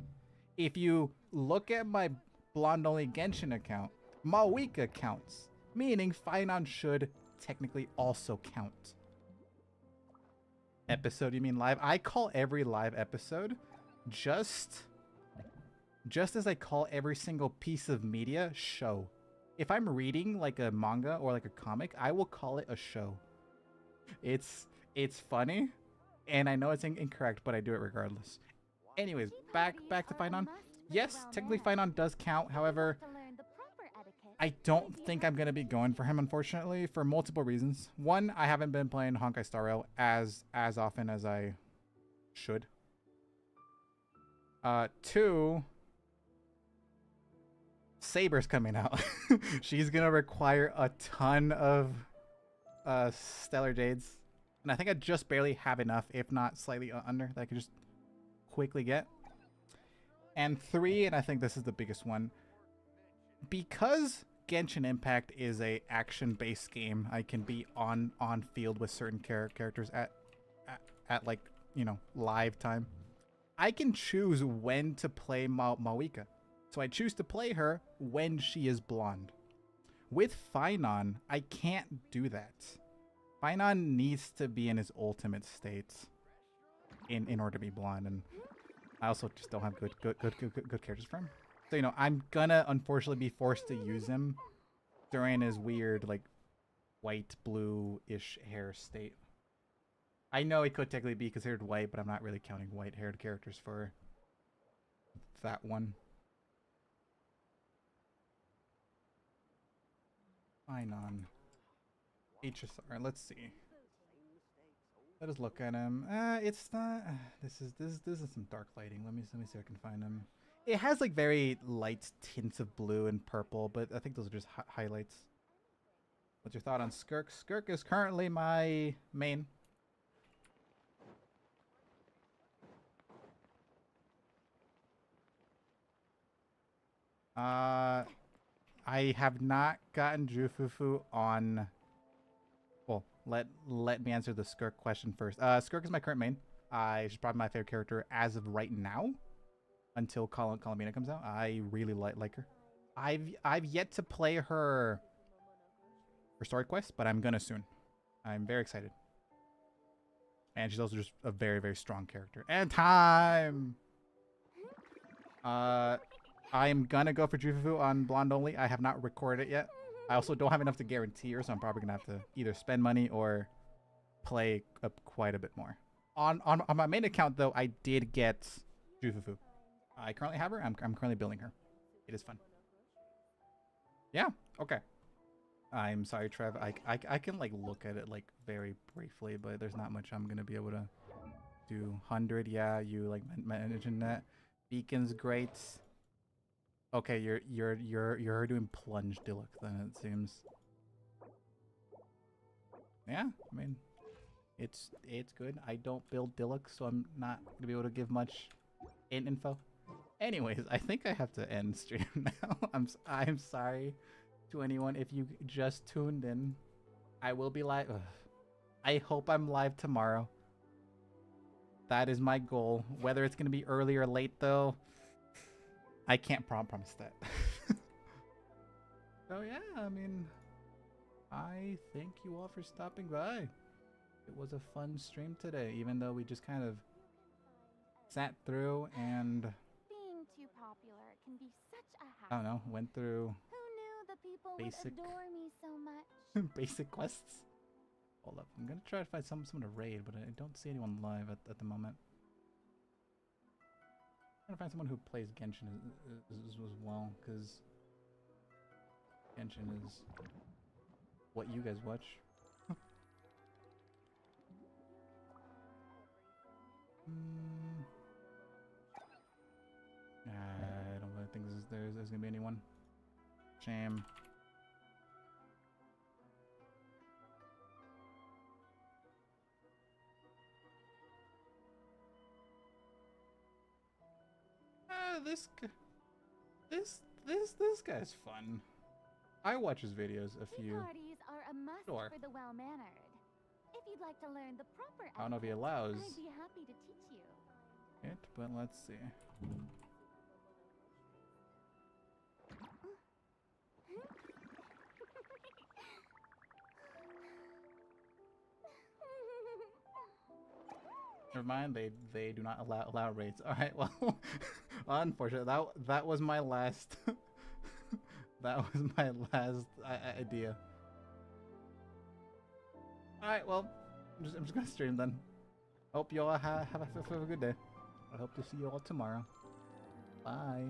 Speaker 1: If you look at my blonde only Genshin account, Mawika counts, meaning Finon should technically also count. Episode, you mean live? I call every live episode just as I call every single piece of media show. If I'm reading like a manga or like a comic, I will call it a show. It's funny, and I know it's incorrect, but I do it regardless. Anyways, back to Finon. Yes, technically Finon does count. However, I don't think I'm gonna be going for him, unfortunately, for multiple reasons. One, I haven't been playing Honkai Star Rail as often as I should. 2, Saber's coming out. She's gonna require a ton of Stellar Jades, and I think I just barely have enough, if not slightly under, that I could just quickly get. And 3, and I think this is the biggest one, because Genshin Impact is a action-based game, I can be on field with certain characters at like, you know, live time. I can choose when to play Mawika. So I choose to play her when she is blonde. With Finon, I can't do that. Finon needs to be in his ultimate state in order to be blonde, and I also just don't have good characters for him. So, you know, I'm gonna unfortunately be forced to use him during his weird, like, white, blue-ish hair state. I know he could technically be considered white, but I'm not really counting white-haired characters for that one. Finon. HSR, let's see. Let us look at him. It's not. This is some dark lighting. Let me see if I can find him. It has like very light tints of blue and purple, but I think those are just highlights. What's your thought on Skirk? Skirk is currently my main. I have not gotten Jufufu on. Well, let me answer the Skirk question first. Skirk is my current main. She's probably my favorite character as of right now, until Colomina comes out. I really like her. I've yet to play her story quest, but I'm gonna soon. I'm very excited. And she's also just a very, very strong character. And time. I'm gonna go for Jufufu on blonde only. I have not recorded it yet. I also don't have enough to guarantee her, so I'm probably gonna have to either spend money or play up quite a bit more. On my main account, though, I did get Jufufu. I currently have her. I'm currently building her. It is fun. Yeah. Okay. I'm sorry, Trev. I can like look at it like very briefly, but there's not much I'm gonna be able to do. 100. Yeah, you like mentioned that. Beacon's great. Okay, you're doing plunge Diluc then, it seems. Yeah, I mean, it's good. I don't build Diluc, so I'm not gonna be able to give much info. Anyways, I think I have to end stream now. I'm sorry to anyone if you just tuned in. I will be live. I hope I'm live tomorrow. That is my goal. Whether it's gonna be early or late, though, I can't promise that. So yeah, I mean, I thank you all for stopping by. It was a fun stream today, even though we just kind of sat through and...
Speaker 4: Being too popular can be such a
Speaker 1: I don't know, went through
Speaker 6: Who knew the people
Speaker 1: basic-
Speaker 6: would adore me so much?
Speaker 1: basic quests. Hold up, I'm gonna try to find someone to raid, but I don't see anyone live at the moment. I'm trying to find someone who plays Genshin as well, because Genshin is what you guys watch. I don't really think there's gonna be anyone. Shame. This guy's fun. I watch his videos a
Speaker 6: Tea
Speaker 1: few.
Speaker 6: parties are a must
Speaker 1: Sure.
Speaker 6: for the well-mannered. If you'd like to learn the proper
Speaker 1: I don't know if he
Speaker 6: etiquette,
Speaker 1: allows
Speaker 6: I'd be happy to teach you.
Speaker 1: it, but let's see. Never mind, they do not allow raids. All right, well, unfortunately, that was my last. That was my last idea. All right, well, I'm just gonna stream then. Hope you all have a good day. I hope to see you all tomorrow. Bye.